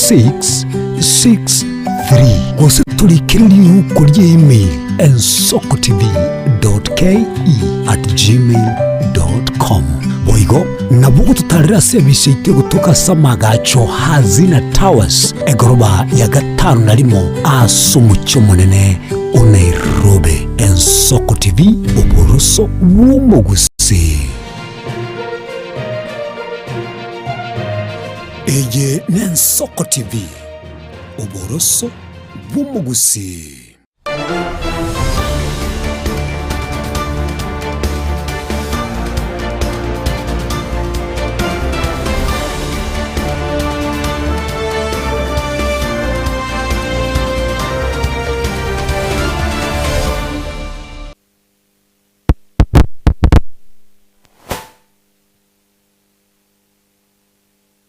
663 gose tulikiririu kuri email ensokotv.ke@gmail.com. Boigo nabugo tutarira service ite gutoka Samagacho Hazina Towers egoroba ya gatanu narimo asumucyo munene Nairobi. Ensoko TV uboroso w'umugusi. Eye n'Ensoko TV uboroso w'umugusi.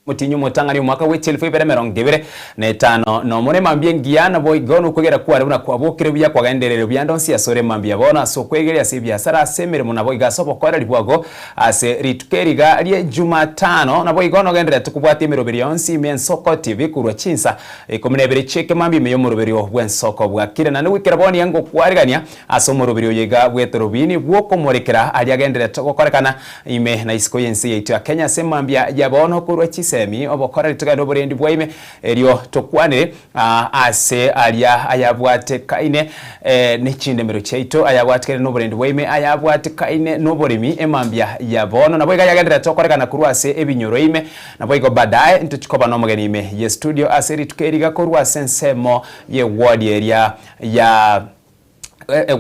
Mutinyu mutangani mwaka w'echilfu ibere mirongo ibere n'etano no mune mambie ngiyana boigono kwegera kware buna kwabokire bya kwagenderero byandonsi asore mambia bona so kwegeria se biasara asemere muna boiga sobo kwara libwago ase ritukeriga lie Jumatano na boigono gendera tukubwati mirobiri yonsi Ensoko TV kurwa chinsa komunebere cheke mambi meyo murobiri bw'Ensoko bwakire na wikira boni yango kwarigania aso murobiri yega bwetorobini bwoko morekera aliagendera tukokorekana ime na isiko yensi yetu Kenya semambia yabono kurwa chisa semi obokora litugado borendi bwaime elio tokwanire ase alia ayabwate kaine n'ekindemero kyaito ayabwate no borendi bwaime ayabwate kaine no boremi emambya yabono nabo yagendera tokorekana kurwase ebinyoro ime nabo igo badaye ntuchikoba no mugeni ime ye studio ase litukeriga kurwase nsemo ye ward area ya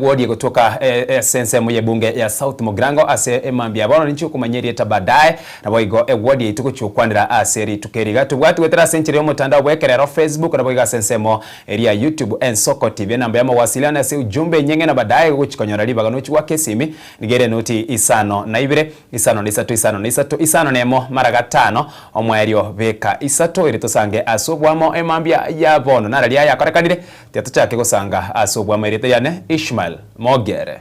wodi kutoka sense mu bunge ya South Mugirango ase emambia bono nicho kumanyeri eta badaye na boigo wodi ituko chukwanira aseri tukeriga tubwatu wetera senchiri yo mutandao bwekerero Facebook na boiga sense mo area YouTube Ensoko TV namba ya mawasiliano ase ujumbe nyenge na badaye kuchikonyora libaga no chwa kesimi nigere noti isano na ibire isano nisatu nemo mara gatano omwerio beka isato iri tosange asobwamo emambia ya bono naralia yakorekanire tyatu chake gusanga asobwamo iri yane Ishmael Mogere.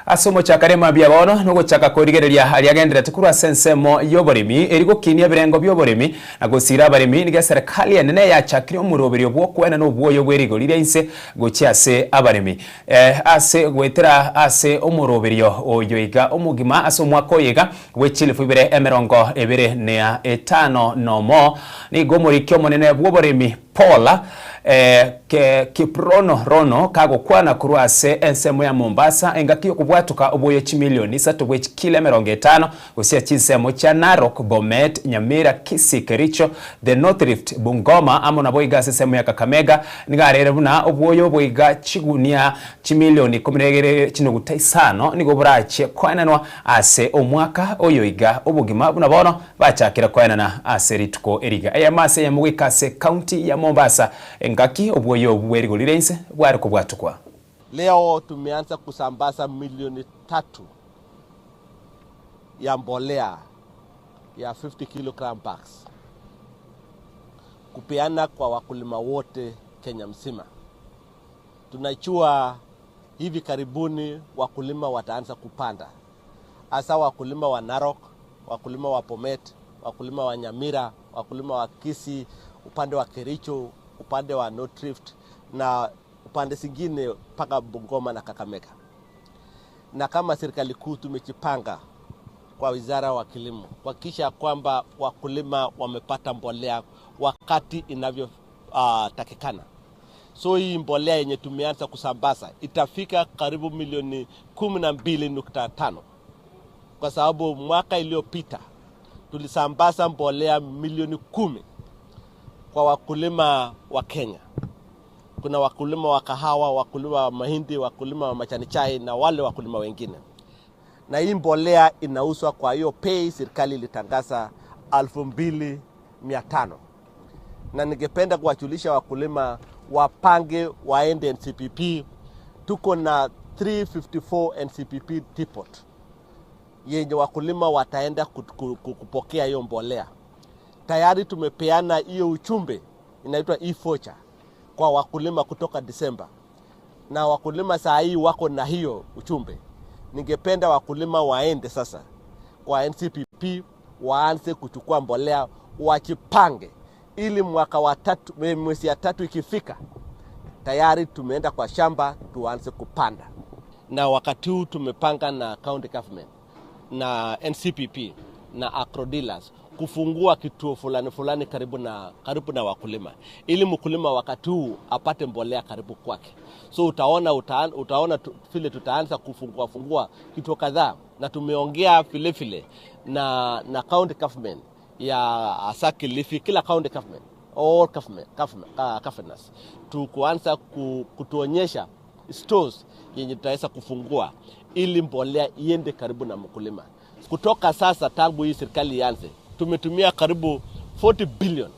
Asomo chakarema byabono no guchaka korigereria aliagendera tukura sensemo yoboremi erigo kinia birengo byoboremi agosira abaremi niga serikali enene ya chakiri omuroberi obwokwena no bwoyo bwerigo lirense gochiase abaremi ase gwetera ase omuroberi oyoiga omugima ase omwako yega wechilifu ibere emerongo ebere ne etano nomo ni gomorikyo monene bwoboremi Paula Kiprono Rono kago kwana kurwase ensemo ya Mombasa engakio kubwatuka oboyo chimilioni sato bwe kile merongo 5 gusia chinsemo cha Narok, Bomet, Nyamira, Kisii, Kericho, the North Rift, Bungoma amo na boiga sesemo ya Kakamega nigarere buna oboyo boiga chigunia chimilioni 15 nigo burache kwananwa ase omwaka oyoiga obugima buna bono bachakira kwanana ase rituko eriga ayamase ya mwikase county ya Mombasa engaki obwoyo bwerigo lirense bwari kubwatukwa. Leo tumeanza kusambaza milioni 3 ya mbolea ya 50 kilogram bags kupeana kwa wakulima wote Kenya mzima. Tunajua hivi karibuni wakulima wataanza kupanda, hasa wakulima wa Narok, wakulima wa Bomet, wakulima wa Nyamira, wakulima wa Kisii, upande wa Kericho, upande wa North Rift na upande zingine paka Bungoma na Kakamega. Na kama serikali kuu tumejipanga kwa wizara wa kilimo kuhakikisha kwamba wakulima wamepata mbolea wakati inavyo takikana. So hii mbolea yenye tumeanza kusambaza itafika karibu milioni 12.5 kwa sababu mwaka iliyopita tulisambaza mbolea milioni 10 kwa wakulima wa Kenya. Kuna wakulima wa kahawa, wakulima wa mahindi, wakulima wa majani chai na wale wakulima wengine. Na hii mbolea inauzwa kwa hiyo pay serikali ilitangaza 2,500. Na ningependa kuwajulisha wakulima wapange waende NCPP. Tuko na 354 NCPP depot. yenye wakulima wataenda kupokea hiyo mbolea. Tayari tumepeana hiyo uchumbe inaitwa e-voucher kwa wakulima kutoka Disemba, na wakulima saa hii wako na hiyo uchumbe. Ningependa wakulima waende sasa kwa NCPP, waanze kuchukua mbolea, wajipange ili mwaka wa tatu, mwezi ya tatu ikifika, tayari tumeenda kwa shamba tuanze kupanda. Na wakati huu tumepanga na county government na NCPP na agro dealers kufungua kituo fulani karibu na wakulima, ili mkulima wakati huu apate mbolea karibu kwake. So utaona vile tutaanza kufungua kituo kadhaa, na tumeongea vile na county government ya Asaki Lifi, kila county government, all governors kuanza kutuonyesha stores yenye tutaweza kufungua ili mbolea iende karibu na mkulima. Kutoka sasa, tangu hii serikali ianze, tumetumia karibu 40 billion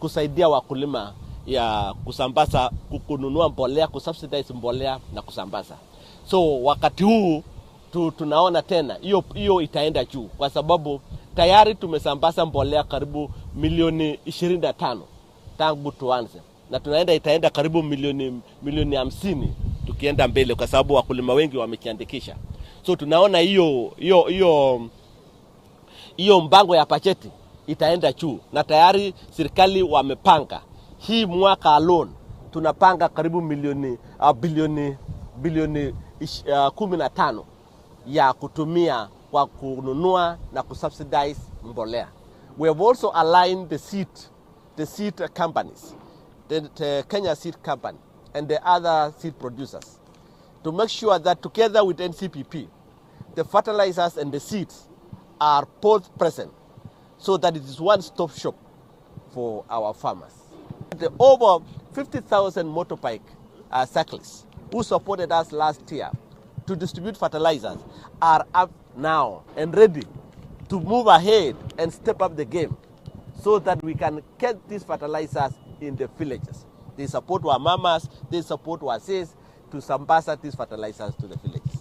kusaidia wakulima ya kusambaza, kununua mbolea, kusubsidize mbolea na kusambaza. So wakati huu tunaona tena hiyo itaenda juu, kwa sababu tayari tumesambaza mbolea karibu milioni 25 tangu tuanze, na itaenda karibu milioni 50 tukienda mbele, kwa sababu wakulima wengi wamejiandikisha. So tunaona hiyo mpango ya bajeti itaenda juu, na tayari serikali wamepanga hii mwaka alone tunapanga karibu bilioni 15 ya kutumia kwa kununua na kusubsidize mbolea. We have also aligned the seed companies, the Kenya Seed Company and the other seed producers, to make sure that together with NCPP, the fertilizers and the seeds are both present, so that it is one-stop shop for our farmers. The over 50,000 motorbike cyclists who supported us last year to distribute fertilizers are up now and ready to move ahead and step up the game, so that we can get these fertilizers in the villages. They support our mamas, they support our sis to sambaza these fertilizers to the villages.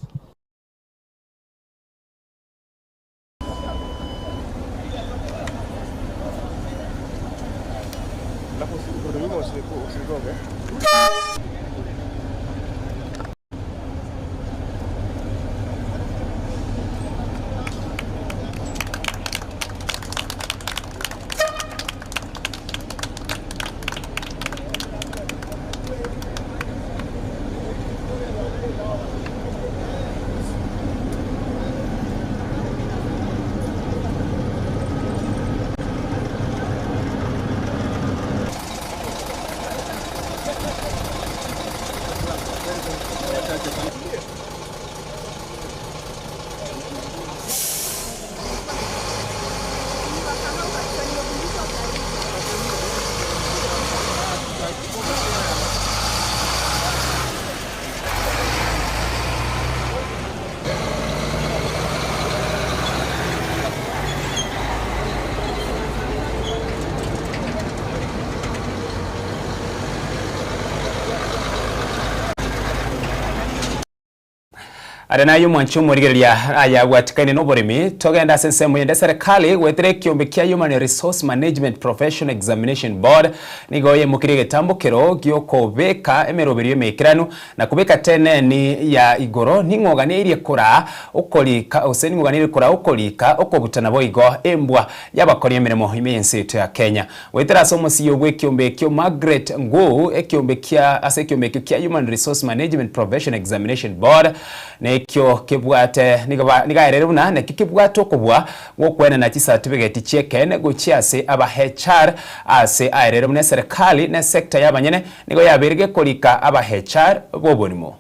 Adanayo mwanchu murigeria aya watikane no borimi togenda sensemo yende serikali wetere kiombe kya Human Resource Management Professional Examination Board nigoye mukirige tambukiro gyoko beka emeroberio mekiranu na kubeka tene ni ya igoro ningogane iri kura ukolika useni ngogane kura ukolika okobutana boigo embwa yabakori emiremo imensi to ya Kenya wetera somo siyo gwe kiombe kyo Margaret Nguu ekiombe kya ase kiombe kya Human Resource Management Professional Examination Board ne kyo kibwate nigaerere buna ne kibwato kubwa wokwena na certificate chekene guchiase aba HR ase aerere buna serikali ne sector yabanyene nigo yaberege kolika aba HR bobonimo.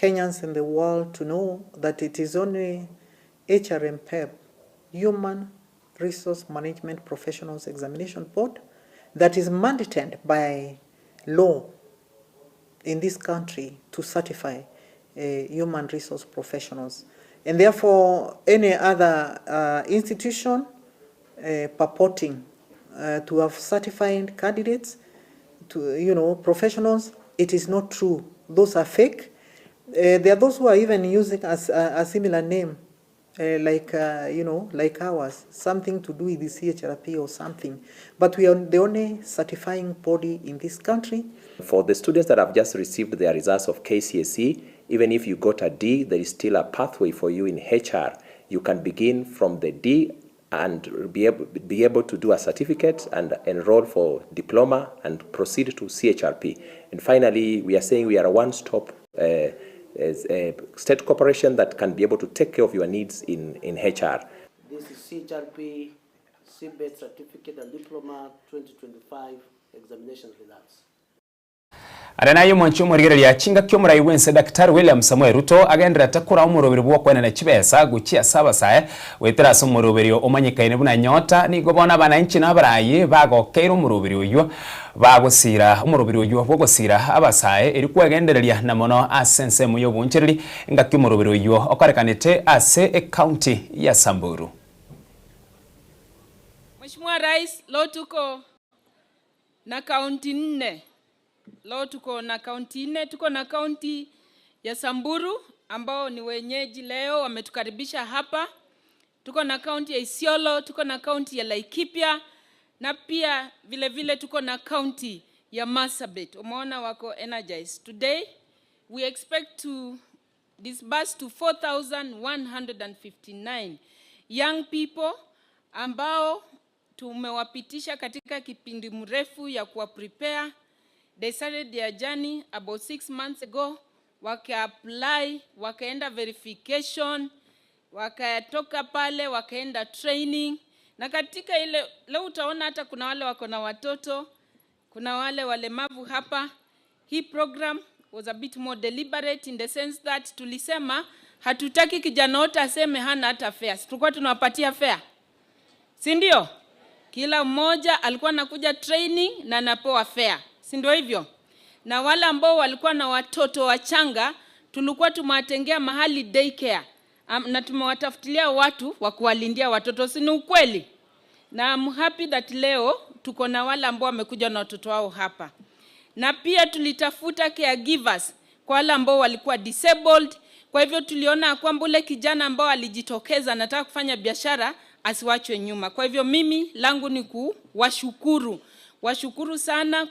Kenyans in the world to know that it is only HRMPEP, Human Resource Management Professionals Examination Board, that is mandated by law in this country to certify human resource professionals. And therefore, any other institution purporting to have certified candidates, to professionals, it is not true. Those are fake. There are those who are even using a similar name, like ours, something to do with the CHRP or something. But we are the only certifying body in this country. For the students that have just received their results of KCSE, even if you got a D, there is still a pathway for you in HR. You can begin from the D and be able to do a certificate and enroll for diploma and proceed to CHRP. And finally, we are saying we are a one-stop state corporation that can be able to take care of your needs in HR. This is CHRP, CBET Certificate and Diploma 2025 examination results. Aranayo mwanchu murigereria chinga kyomura iwense Daktari William Samuel Ruto agendera takura umurobiri bwo kwena chibesa guchia saba sae wetera so umurobiri omanyikaine buna nyota ni gobona bananchi nabarayi bagokeira umurobiri uyu bagusira umurobiri uyu bwo gusira abasae eri kwegendereria na mono asense muyo bunchereri ngakyo umurobiri uyu okarekanite ase county ya Samburu. Mheshimiwa Rais, leo tuko na kaunti 4. Leo tuko na kaunti 4, tuko na kaunti ya Samburu ambao ni wenyeji leo wametukaribisha hapa. Tuko na kaunti ya Isiolo, tuko na kaunti ya Laikipia na pia vile vile tuko na kaunti ya Marsabit. Umeona wako energized. Today we expect to disburse to 4,159 young people ambao tumewapitisha katika kipindi mrefu ya kuwa prepare. They started their journey about 6 months ago. Waka-apply, wakaenda verification, wakatoka pale, wakaenda training. Na katika ile, leo utaona hata kuna wale wako na watoto, kuna wale walemavu hapa. Hii program was a bit more deliberate in the sense that tulisema hatutaki kijana wote aseme hana hata fare. Tulikuwa tunawapatia fare. Si ndio? Kila mmoja alikuwa anakuja training na anapewa fare. Si ndio hivyo? Na wale ambao walikuwa na watoto wachanga tulikuwa tumewatengea mahali daycare na tumewatafutilia watu wa kuwalindia watoto. Si ni ukweli? Na I'm happy that leo tuko na wale ambao wamekuja na watoto wao hapa. Na pia tulitafuta caregivers kwa wale ambao walikuwa disabled. Kwa hivyo tuliona kwamba ule kijana ambao alijitokeza anataka kufanya biashara asiwachwe nyuma. Kwa hivyo mimi langu ni kuwashukuru. Washukuru sana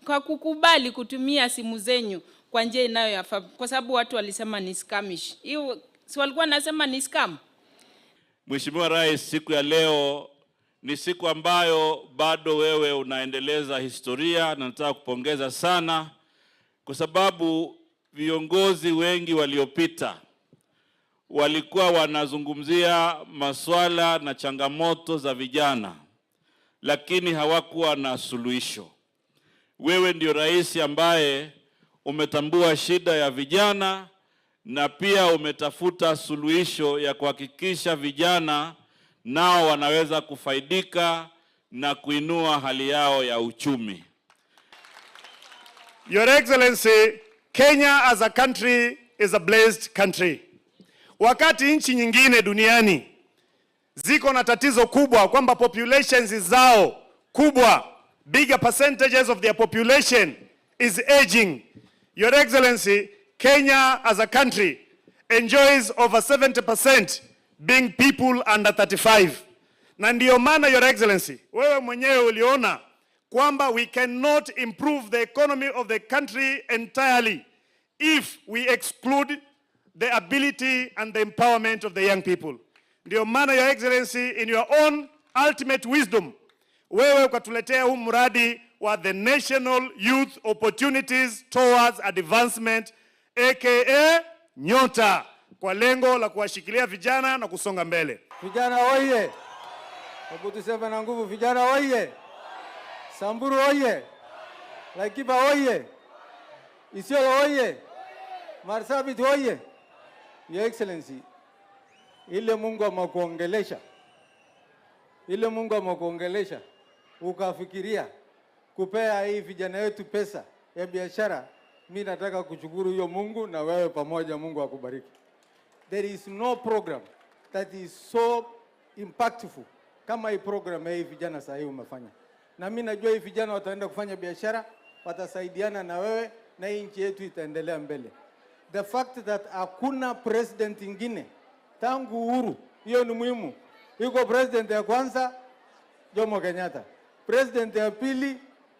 kwa kukubali kutumia simu zenyu kwa njia inayoyafaa, kwa sababu watu walisema ni scamish. Hiyo si walikuwa nasema ni scam. Mheshimiwa Rais, siku ya leo ni siku ambayo bado wewe unaendeleza historia, na nataka kupongeza sana kwa sababu viongozi wengi waliopita walikuwa wanazungumzia masuala na changamoto za vijana, lakini hawakuwa na suluhisho. Wewe ndio rais ambaye umetambua shida ya vijana na pia umetafuta suluhisho ya kuhakikisha vijana nao wanaweza kufaidika na kuinua hali yao ya uchumi. Your Excellency, Kenya as a country is a blessed country. Wakati nchi nyingine duniani ziko na tatizo kubwa kwamba populations zao kubwa, bigger percentages of their population is aging. Your Excellency, Kenya as a country enjoys over 70% being people under 35. Na ndiyo maana, Your Excellency, wewe mwenyewe uliona kwamba we cannot improve the economy of the country entirely if we exclude the ability and the empowerment of the young people. Ndiyo maana, Your Excellency, in your own ultimate wisdom, wewe ukatuletea huu mradi wa the National Youth Opportunities Towards Advancement, aka Nyota, kwa lengo la kuwashikilia vijana na kusonga mbele. Vijana oye! Wakutusema na nguvu, vijana oye! Samburu oye! Laikipia oye! Isiolo oye! Marsabit oye. Your Excellency, ile Mungu amekuongelesha. Ile Mungu amekuongelesha. Ukafikiria kupea hii vijana wetu pesa ya biashara. Mimi nataka kushukuru hiyo Mungu na wewe pamoja, Mungu akubariki. There is no program that is so impactful kama hii program hii vijana sasa hivi umefanya. Na mimi najua hii vijana wataenda kufanya biashara, watasaidiana na wewe na hii nchi yetu itaendelea mbele. The fact that hakuna president ingine tangu uhuru, hiyo ni muhimu. Yuko president ya kwanza Jomo Kenyatta. President ya pili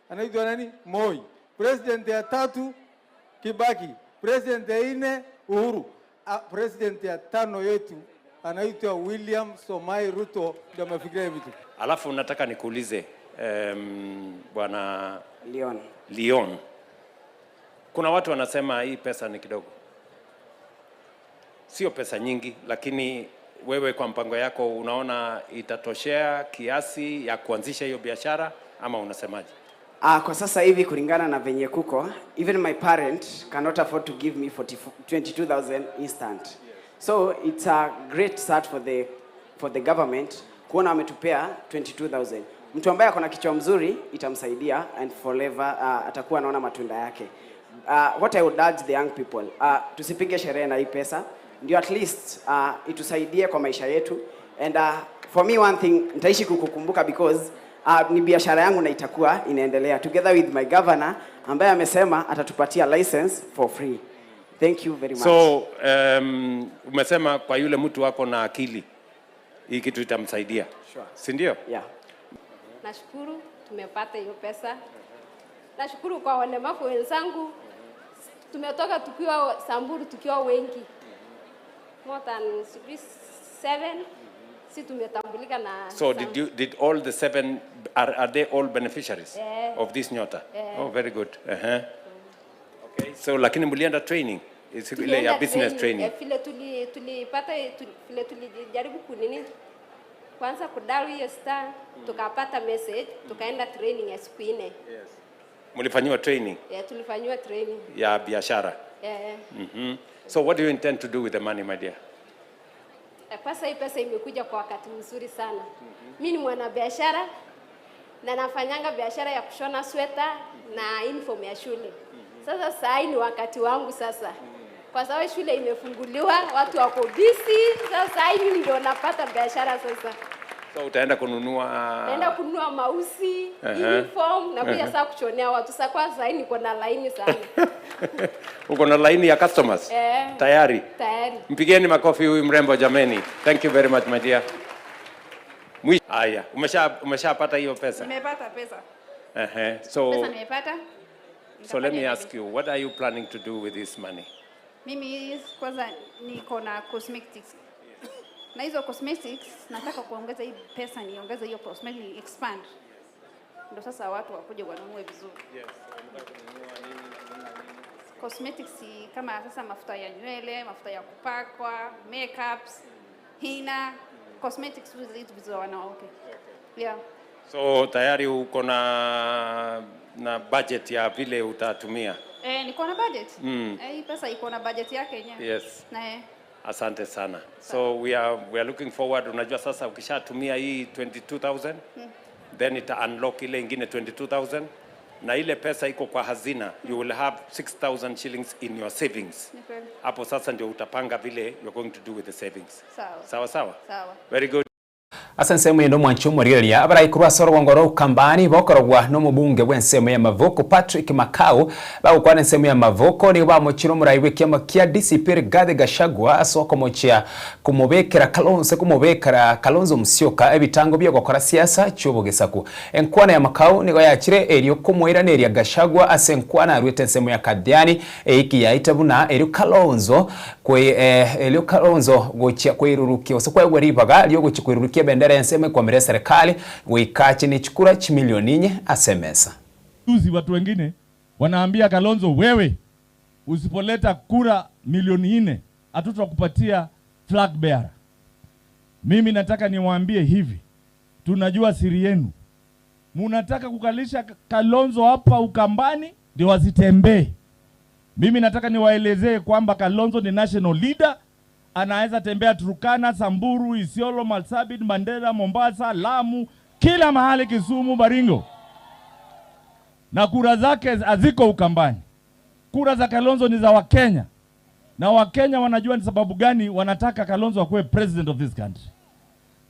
anaitwa nani? Moi. President ya tatu Kibaki. President ya nne Uhuru. President ya tano yetu anaitwa William Somai Ruto, ndio mafikiria vitu. Alafu nataka nikuulize bwana Leon. Kuna watu wanasema hii pesa ni kidogo. Sio pesa nyingi, lakini wewe kwa mpango yako unaona itatoshea kiasi ya kuanzisha hiyo biashara ama unasemaje? Kwa sasa hivi kulingana na venye kuko, even my parent cannot afford to give me 22,000 instant. So it's a great start for the government kuona ametupea 22,000. Mtu ambaye akona kichwa mzuri itamsaidia and forever atakuwa anaona matunda yake. What I would urge the young people, tusipige sherehe na hii pesa, ndio at least itusaidie kwa maisha yetu. And for me one thing, nitaishi kukukumbuka because ni biashara yangu na itakuwa inaendelea together with my governor ambaye amesema atatupatia license for free. Thank you very much. So umesema kwa yule mtu wako na akili hii kitu itamsaidia. Sure. Si ndio? Yeah. Nashukuru tumepata hiyo pesa. Nashukuru kwa walemavu wenzangu. Tumetoka tukiwa Samburu tukiwa wengi. More than 7. Si tumetambulika na So did all the 7 are they all beneficiaries of this Nyota? Oh, very good. Okay. So lakini mlienda training? Is ile ya business training? Vile tulipata vile tulijaribu kunini kwanza kudawi hiyo star tukapata message tukaenda training ya siku 4. Yes. Mlifanywa training? Yeah, tulifanywa training ya biashara. So what do you intend to do with the money, my dear? Pesa hii pesa imekuja kwa wakati mzuri sana. Mimi ni mwanabiashara na nafanyanga biashara ya kushona sweta na uniform ya shule. Sasa saa hii ni wakati wangu sasa. Kwa sababu shule imefunguliwa, watu wako busy, sasa hii ndio napata biashara sasa. So utaenda kununua mausi, uniform na pia sasa kuchonea watu. Sasa kwanza hii niko na line sana. Uko na line ya customers? Tayari? Tayari. Mpigeni makofi huyu mrembo jameni. Thank you very much my dear. Haya, umeshapata hiyo pesa? Nimepata pesa. So pesa nimepata. So let me ask you, what are you planning to do with this money? Mimi kwanza niko na cosmetics. Na hizo cosmetics nataka kuongeza hii pesa, niongeze hiyo cosmetics expand. Ndio sasa watu wakuje wanunue vizuri. Yes, wanataka kununua nini? Cosmetics kama sasa mafuta ya nywele, mafuta ya kupakwa, makeups, hina, cosmetics vitu vizuri wanawake. Yeah. So tayari uko na budget ya vile utatumia? Niko na budget. Hii pesa iko na budget yake yenyewe. Yes. Asante sana. So we are looking forward. Unajua sasa ukishatumia hii 22,000 then ita unlock ile ingine 22,000 na ile pesa iko kwa hazina. You will have 6,000 shillings in your savings. Hapo sasa ndio utapanga vile you're going to do with the savings. Sawa. Very good. Asanse mwendo mwancho muriria abaraikuru asoro ngoro kambani bokorogwa no mubunge wensemo ya Mavoko Patrick Makau bagukwana nsemo ya Mavoko ni bamukiro muraiwe kyama kya DCP Rigathi Gachagua asoko mochia kumubekera Kalonzo Musyoka ebitango byo gukora siasa cy'ubugesaku enkwana ya Makau nigo yakire eriyo kumwira neria Gachagua asenkwana arwete nsemo ya Kadiani iki yaitabuna eriyo Kalonzo eriyo Kalonzo gochia kwirurukio so kwa gwaribaga ryo gochikwirurukia bendera nseme kwa mbele serikali wikachi ni chukura chimilioni nye asemesa. Tuzi watu wengine wanaambia Kalonzo, wewe usipoleta kura milioni 4 hatutakupatia flag bearer. Mimi nataka niwaambie hivi, tunajua siri yenu. Munataka kukalisha Kalonzo hapa Ukambani ndio wasitembee. Mimi nataka niwaelezee kwamba Kalonzo ni national leader. Anaweza tembea Turkana, Samburu, Isiolo, Marsabit, Mandera, Mombasa, Lamu, kila mahali, Kisumu, Baringo. Na kura zake haziko Ukambani. Kura za Kalonzo ni za Wakenya. Na Wakenya wanajua ni sababu gani wanataka Kalonzo akuwe president of this country.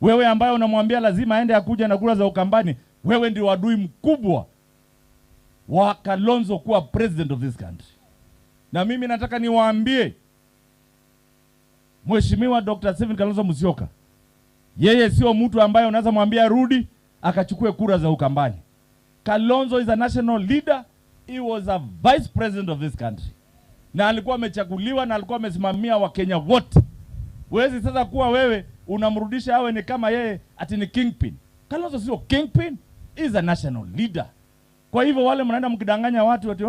Wewe ambaye unamwambia lazima aende akuja na kura za Ukambani, wewe ndio adui mkubwa wa Kalonzo kuwa president of this country. Na mimi nataka niwaambie Mheshimiwa Dr. Stephen Kalonzo Musyoka, yeye sio mtu ambaye unaweza mwambia rudi akachukue kura za Ukambani. Kalonzo is a national leader. He was a vice president of this country. Na alikuwa amechaguliwa na alikuwa amesimamia Wakenya wote. Huwezi sasa kuwa wewe unamrudisha awe ni kama yeye ati ni kingpin. Kalonzo sio kingpin, he is a national leader. Kwa hivyo wale mnaenda mkidanganya watu ati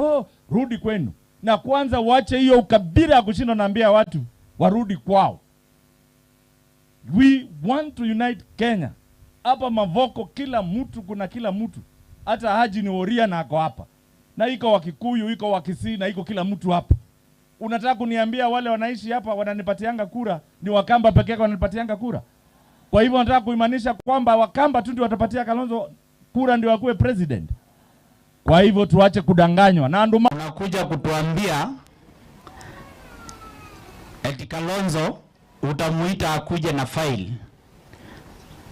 rudi kwenu. Na kwanza wache hiyo ukabila ya kushinda naambia watu warudi kwao. We want to unite Kenya. Hapa Mavoko kila mtu, kuna kila mtu. Hata Haji ni Oria na ako hapa. Na iko Wakikuyu, iko Wakisii na iko kila mtu hapa. Unataka kuniambia wale wanaishi hapa wananipatianga kura ni Wakamba peke yake wananipatianga kura? Kwa hivyo nataka kuimanisha kwamba Wakamba tu ndio watapatia Kalonzo kura ndio akuwe president? Kwa hivyo tuache kudanganywa. Na ndio unakuja kutuambia eti Kalonzo utamuita akuje na file,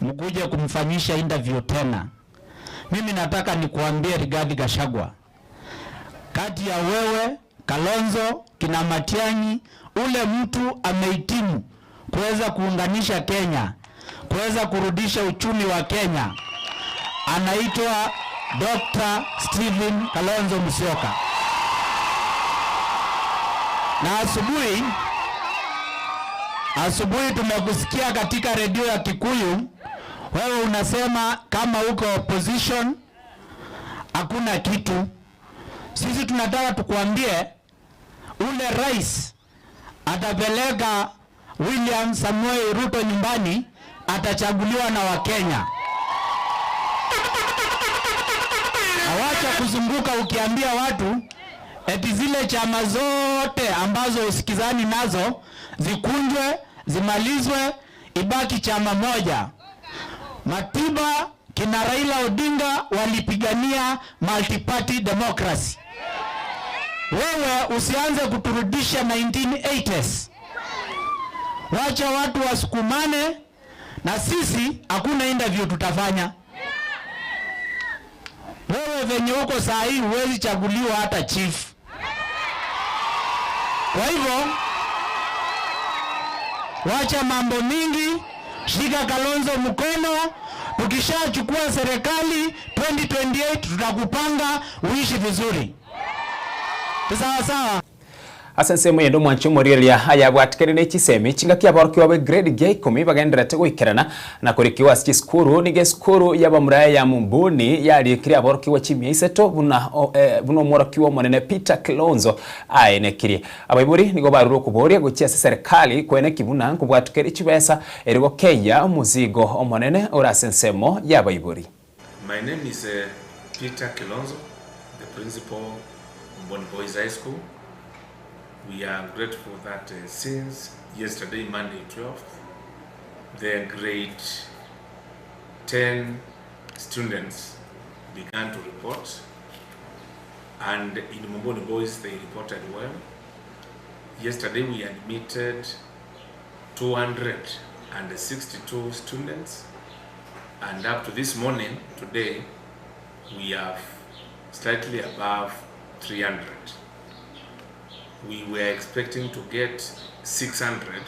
mkuje kumfanyisha interview tena. Mimi nataka nikuambie Rigathi Gachagua, kati ya wewe, Kalonzo, kina Matiang'i, ule mtu amehitimu kuweza kuunganisha Kenya, kuweza kurudisha uchumi wa Kenya, anaitwa Dr. Stephen Kalonzo Musyoka. Na asubuhi tumekusikia katika redio ya Kikuyu, wewe unasema kama uko opposition hakuna kitu. Sisi tunataka tukuambie ule rais atapeleka William Samoei Ruto nyumbani, atachaguliwa na Wakenya. Hawacha kuzunguka ukiambia watu eti zile chama zote ambazo usikizani nazo zikunjwe, zimalizwe, ibaki chama moja. Matiba kina Raila Odinga walipigania multi-party democracy. Wewe usianze kuturudisha 1980s. Wacha watu wasukumane, na sisi hakuna interview tutafanya. Wewe venye uko saa hii huwezi chaguliwa hata chief. Kwa hivyo wacha mambo mingi, shika Kalonzo mkono. Tukishachukua serikali 2028 tutakupanga uishi vizuri. Sawa sawa. Asense mwendo mwanchi moriria ayabwatikere n'ekisemi kinga kyabarukiwa be grade G 10 bagenderete gwikerana na kurikiwa ski skuru nige skuru yabamuraya ya Mumbuni yali kiri abarukiwa chimya iseto buno mwarakiwa monene Peter Kalonzo ayenekiri abayiburi nigo baruru kuboria gukia serikali kwene kibuna kubwatikere chibesa erigo Kenya muzigo omonene orasensemo yabayiburi. My name is Peter Kalonzo, the principal Mumbuni Boys High School. We are grateful that since yesterday, Monday 12th, the grade 10 students began to report, and in Mumbuni Boys they reported well. Yesterday we admitted 262 students, and up to this morning, today, we have slightly above 300. We were expecting to get 600,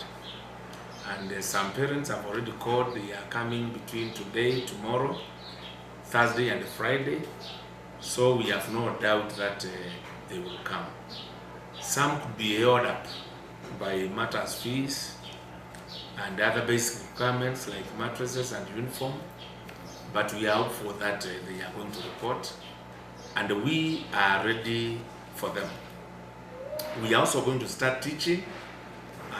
and some parents have already called. They are coming between today, tomorrow, Thursday and Friday, so we have no doubt that they will come. Some could be held up by matters fees and other basic requirements like mattresses and uniform, but we are hopeful that they are going to report, and we are ready for them. We are also going to start teaching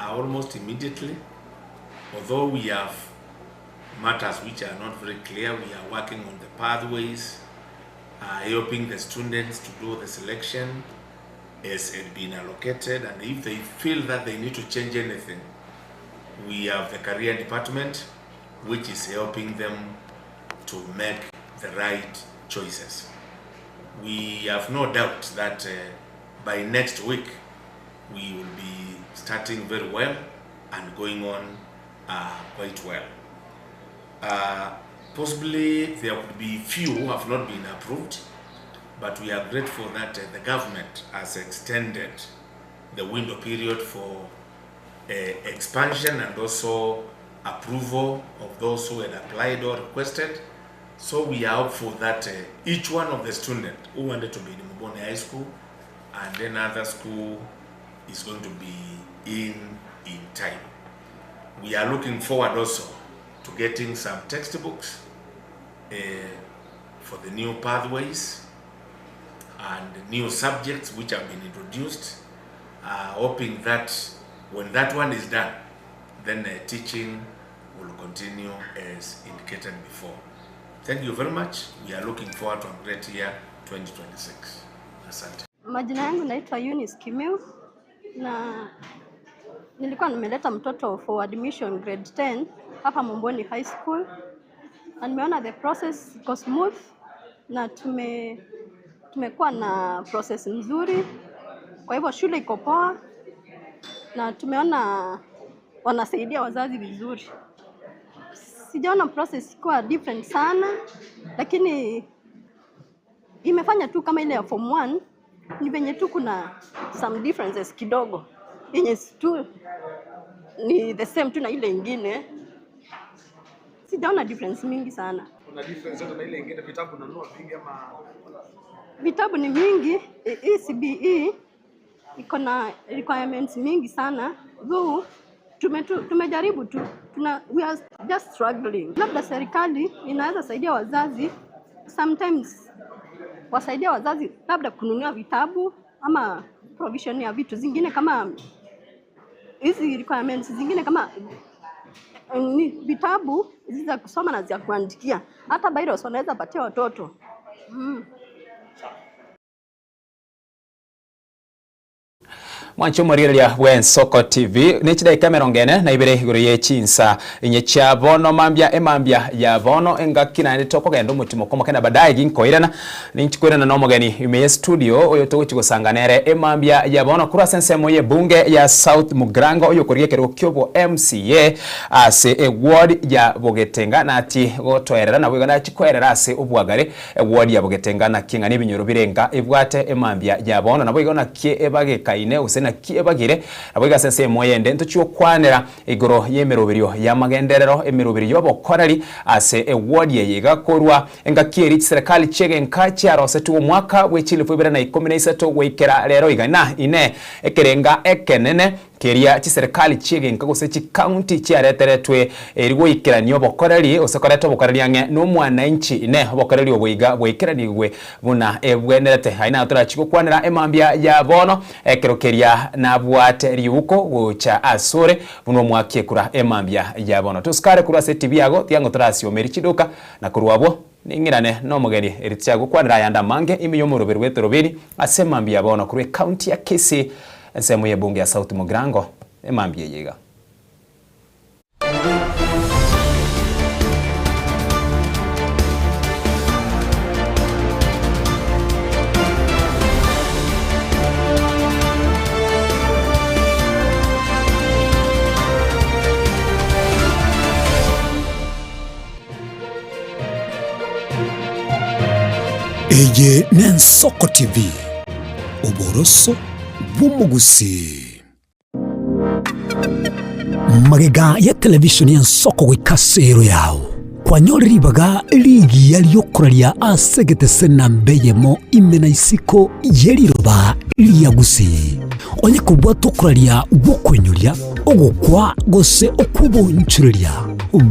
almost immediately. Although we have matters which are not very clear, we are working on the pathways, helping the students to do the selection, has been allocated, and if they feel that they need to change anything, we have the career department which is helping them to make the right choices. We have no doubt that by next week we will be starting very well and going on quite well. Possibly there could be few who have not been approved, but we are grateful that the government has extended the window period for expansion and also approval of those who had applied or requested. So we are hopeful that each one of the students who wanted to be in Mubone High School and then other school is going to be in time. We are looking forward also to getting some textbooks for the new pathways and new subjects which have been introduced, hoping that when that one is done, then teaching will continue as indicated before. Thank you very much. We are looking forward to a great year 2026. Asante. Majina yangu naitwa Eunice Kimeu na nilikuwa nimeleta mtoto for admission grade 10 hapa Mumboni High School. Na nimeona the process iko smooth na tumekuwa na process nzuri. Kwa hivyo shule iko poa na tumeona wanasaidia wazazi vizuri. Sijaona process ikuwa different sana, lakini imefanya tu kama ile ya form 1, ni venye tu kuna some differences kidogo. Yenye tu ni the same tu na ile ingine. Sijaona difference mingi sana. Kuna difference hata na ile ingine, vitabu nanunua vingi ama? Vitabu ni mingi, CBE iko na requirements mingi sana. Though tumejaribu tu, we are just struggling. Labda serikali inaweza saidia wazazi, sometimes wasaidia wazazi labda kununua vitabu ama provision ya vitu zingine kama hizi requirements zingine kama ni vitabu hizi za kusoma na za kuandikia. Hata bairos wanaweza patia watoto. Mwancho moriria wen Soko TV nichida kamera ngene na ibere iguru yechinsa inyecha bono emambia ya bono engakina ni toko gendo mutimo koma kana badai ginkoirana ninchikwirana no mogeni ime studio oyo to chigosanganere emambia ya bono kura sense moye bunge ya South Mugrango oyo kuriye kero kyobo MCA ase ward ya Bogetenga na ati gotoerera na bwigana chikwerera ase obwagare ward ya Bogetenga na kinga ni binyoro birenga ibwate emambia ya bono na bwigana kie ebage kaine na kiebagire abwiga sense moyende ntuchyo kwanera igoro yemeroberio ya magenderero emeroberio bokorari ase award yega korwa engakieri serikali chege nkachi arose tu mwaka wechilifu 2013 wekera rero igana ine ekerenga ekenene keria chi serikali chege nkagose chi county chiareteretwe erigo ikiranio bokorari osekoreto bokorari ange no mwana inchi ine bokorari obwiga bwekiranigwe buna ebwenerete haina turachiko kwanera emambia ya bono ekerokeria na bwate riuko gocha asore buno mwakie kura emambia ya bono tuskare kura se TV yago tiango turasio merichidoka na kurwabo ningirane no mugeni eritiago kwanera yanda mange imiyomo roberweto robiri asemambia bono kure county ya Kisii sehemu ya bunge ya South Mugrango emambia yega. Eye nen Soko TV oboroso bumugusi magega ya televishoni ya Soko gwikasero yao kwanyoribaga ligi yaliyokuralia asegete sena mbeyemo imena isiko yeliroba liyagusi onye kubwa tokuralia bokwenyulia ogukwa gose okubonchuria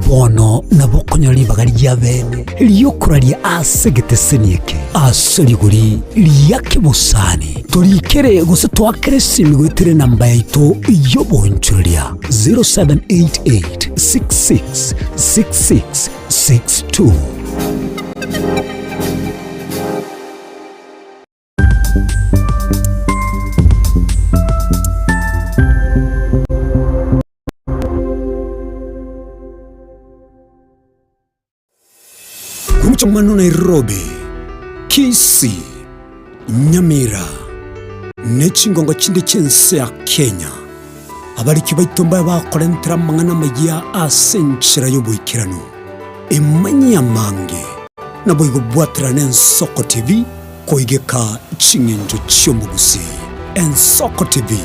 bono na bokonyoribaga lyabene liyokuralia asegete senieke aseliguri liyakibusani tulikere gose twakere simigwitire namba yaito yobonchuria 0788666662. Muchamano Nairobi, Kisii, Nyamira, Nechingongo chindi chense ya Kenya. Abariki baitomba bakorentera mangana magia asenchira yobuikirano. Emanya mange na boigo bwatra n'Ensoko TV koigeka chingenjo chyomugusi. Ensoko TV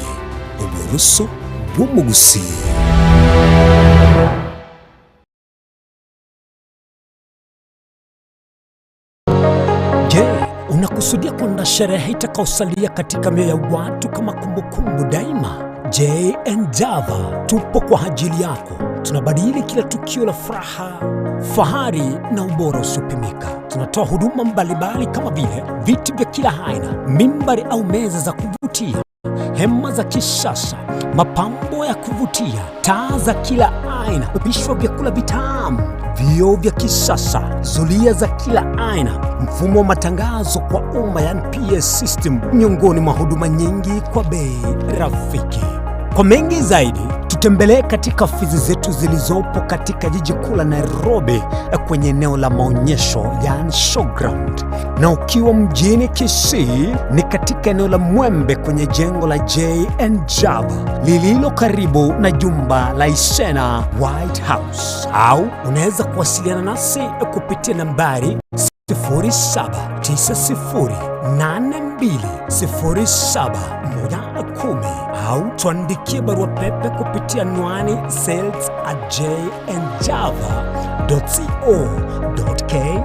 oboroso bw'omugusi. Unakusudia kwenda sherehe itakayosalia katika mioyo ya watu kama kumbukumbu daima? J&Java tupo kwa ajili yako. Tunabadili kila tukio la furaha, fahari na ubora usiopimika. Tunatoa huduma mbalimbali kama vile viti vya kila aina, mimbari au meza za kuvutia, hema za kisasa, mapambo ya kuvutia, taa za kila aina, upishi wa vyakula vitamu, vioo vya kisasa, zulia za kila aina, mfumo wa matangazo kwa umma yani PS system, miongoni mwa huduma nyingi kwa bei rafiki. Kwa mengi zaidi, tutembelee katika ofisi zetu zilizopo katika jiji kuu la Nairobi kwenye eneo la maonyesho yani showground. Na ukiwa mjini Kisii ni katika eneo la Mwembe kwenye jengo la J&Java lililo karibu na jumba la Isena White House. Au unaweza kuwasiliana nasi kupitia nambari 0790820710 au tuandikie barua pepe kupitia anwani sales@jnjava.co.ke.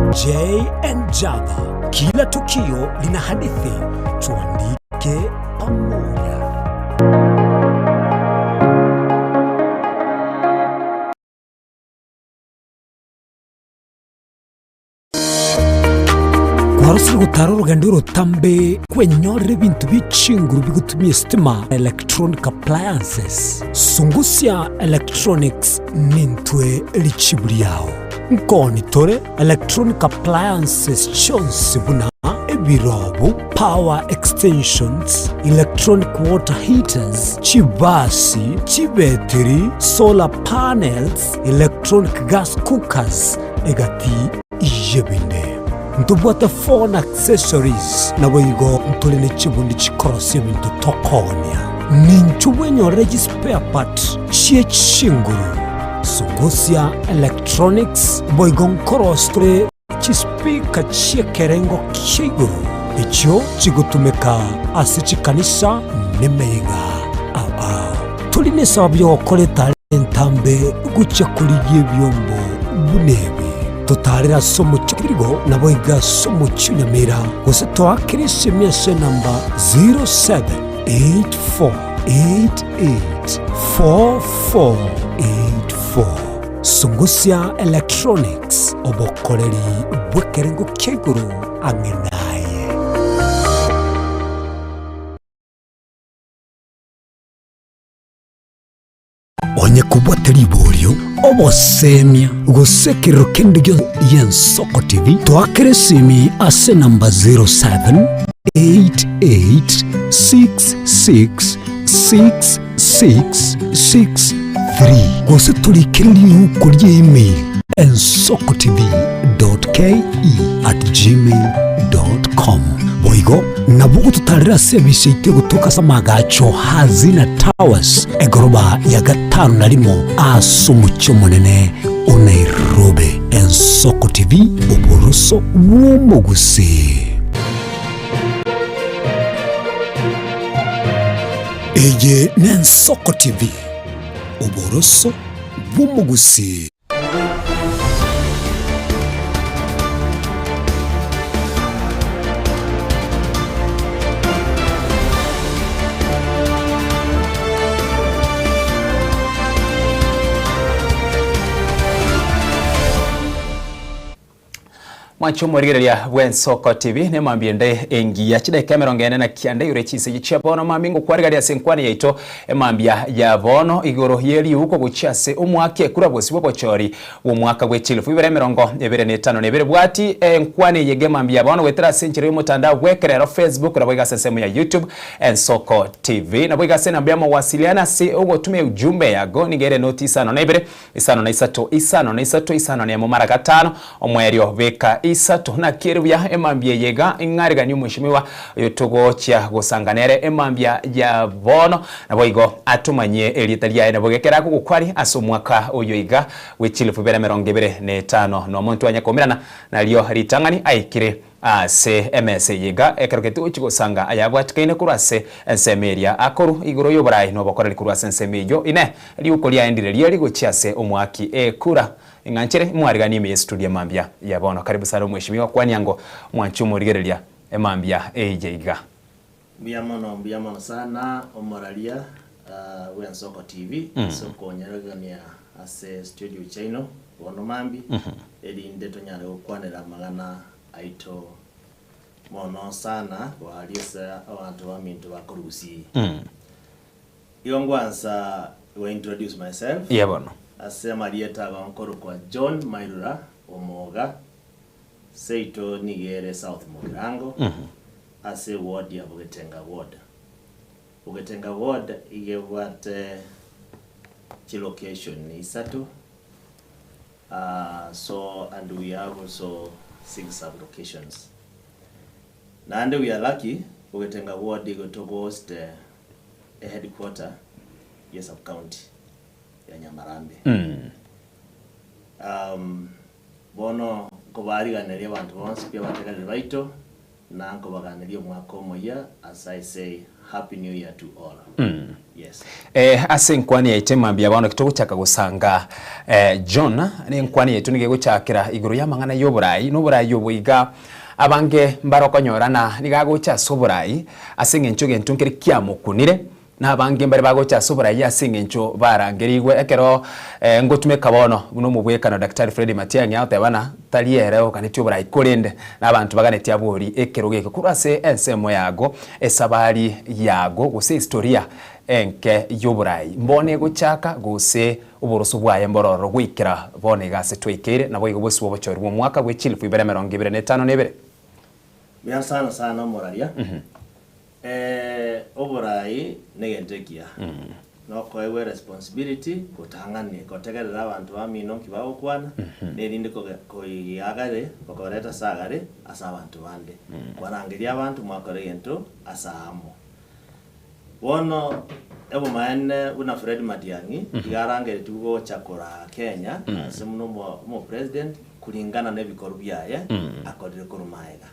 J&Java, kila tukio lina hadithi, tuandike pamoja. Warusiri gutaro rugendo rutambe kwenyorera bintu bicinguru bigutumye stima electronic appliances. Sungusya Electronics nintwe lichiburi yao. Nkoni tore electronic appliances chonsi buna ebirobu, power extensions, electronic water heaters, chibasi, chibeteri, solar panels, electronic gas cookers, egati ijebinde. Ntubwata phone accessories na boigo ntulene chibundi chikorosi bintu tokonia. Ninchubwenyo regi spare part chie chinguru. Sungusya Electronics boigo nkorostre chispika chie kerengo kiguru. Icho chigutumeka asichikanisa nemeiga. Tuline sabyo okoleta entambe gucha kuligie byombo bunebe. Tutarira somo chikirigo na boiga somo chunyamira. Gose twakirisi miese namba 0784884484. Sungusya Electronics obokoreri bwekerengo keguru angenaye. Onye kubwateri iboryo obosemya gusekero kendigyo y'Ensoko TV twakeresimi ase namba 0788666663 gose tulikiriri uko email ensokotv.ke@gmail.com. Boigo nabugo tutarira service ite gutuka samagacho hazina towers egoroba ya gatanu narimo asumucyo munene o Nairobi. Ensoko TV oboroso bw'omugusi. Eye n'Ensoko TV oboroso bw'omugusi. Mwancho morigereria bwen Soko TV ne mambiende engia chida kamera ngene na kiande yure chise gicha bono mamingo kwarigaria senkwani yaito emambia ya bono igoro yeli huko guchase umwake kura bosi bochori wo mwaka gwe chilufu ibere merongo ebere netano nebere bwati enkwani yege mambia bono wetera senchire mutandao gwekerero Facebook na bwiga sesemu ya YouTube Soko TV na bwiga sena mbia mawasiliana si ugo tume ujumbe yago nigere notice ano nebere isano na isato isano ne mumara gatano omwerio beka isatu na kirubya emambia yega ingariga ni mushimiwa yotogo chia gusanganere emambia ya bono na boigo atumanye elitalia na bogekera ku kwari asomwaka oyoiga wechilifu bere merongo ebere netano no muntu anyakomirana na lio ritangani aikire ase MS yega ekeroketu uchigosanga ayabwatikaine kurase ensemeria akoru igoro yoborai no bokorali kurase ensemejo ine liukolia endire liali gochiase omwaki ekura inganchere mwarigani me studio mambia ya bono karibu sana mheshimiwa kwani yango mwanchumo rigerelia emambia ejeiga Biamono sana omoralia we Soko TV Soko nyaragania ase studio chino bono mambi edi ndeto nyare okwanera magana aito mono sana walisa abantu bamintu bakorusi yongwansa we introduce myself bono ase Marieta bankoro kwa John Mairura omoga seito nigere South Mugirango ase ward ya Bugetenga ward igewate location isatu so and we have also 6 sub locations and we are lucky Bugetenga ward igo to host a headquarter yes of county ya Nyamarambe bono kubariganeria abantu bonse pia bategerere baito na kubaganiria mwaka moya as I say happy new year to all. Yes. Ase nkwani ya itema mbia bono kitogo chaka gusanga John ni nkwani yetu nige guchakira iguru ya mangana yoburai no burai yobuiga abange mbaroko nyorana nigago cha soburai asinge nchuge ntunkiri kya mukunire na bange mbare bago cha soburai asinge ncho barangerigwe ekero ngotume kabono buno mubwekano Dr. Fred Matiang'i atabana taliere okanityo burai kolende na abantu baganeti aburi ekerogeke kurase ensemo yago esabari yago gose historia enke yoburai mbone guchaka gose uboroso bwaye mbororo gwikira bone gase twikire na boigo bose bochori mu mwaka gwechilifu ibere merongo ibere netano nebere Bia sana moralia oburai negentekia no koewe responsibility kutangane kotegerera abantu bamino kibaho kwana nerinde ko yagare bakoreta sagare asa abantu bande kwarangiria abantu mwakore yento asamo wono ebo maene una Fred Matiang'i igarangere tugo chakora Kenya asemuno mo president kulingana nebikorwa byaye akodire kurumaega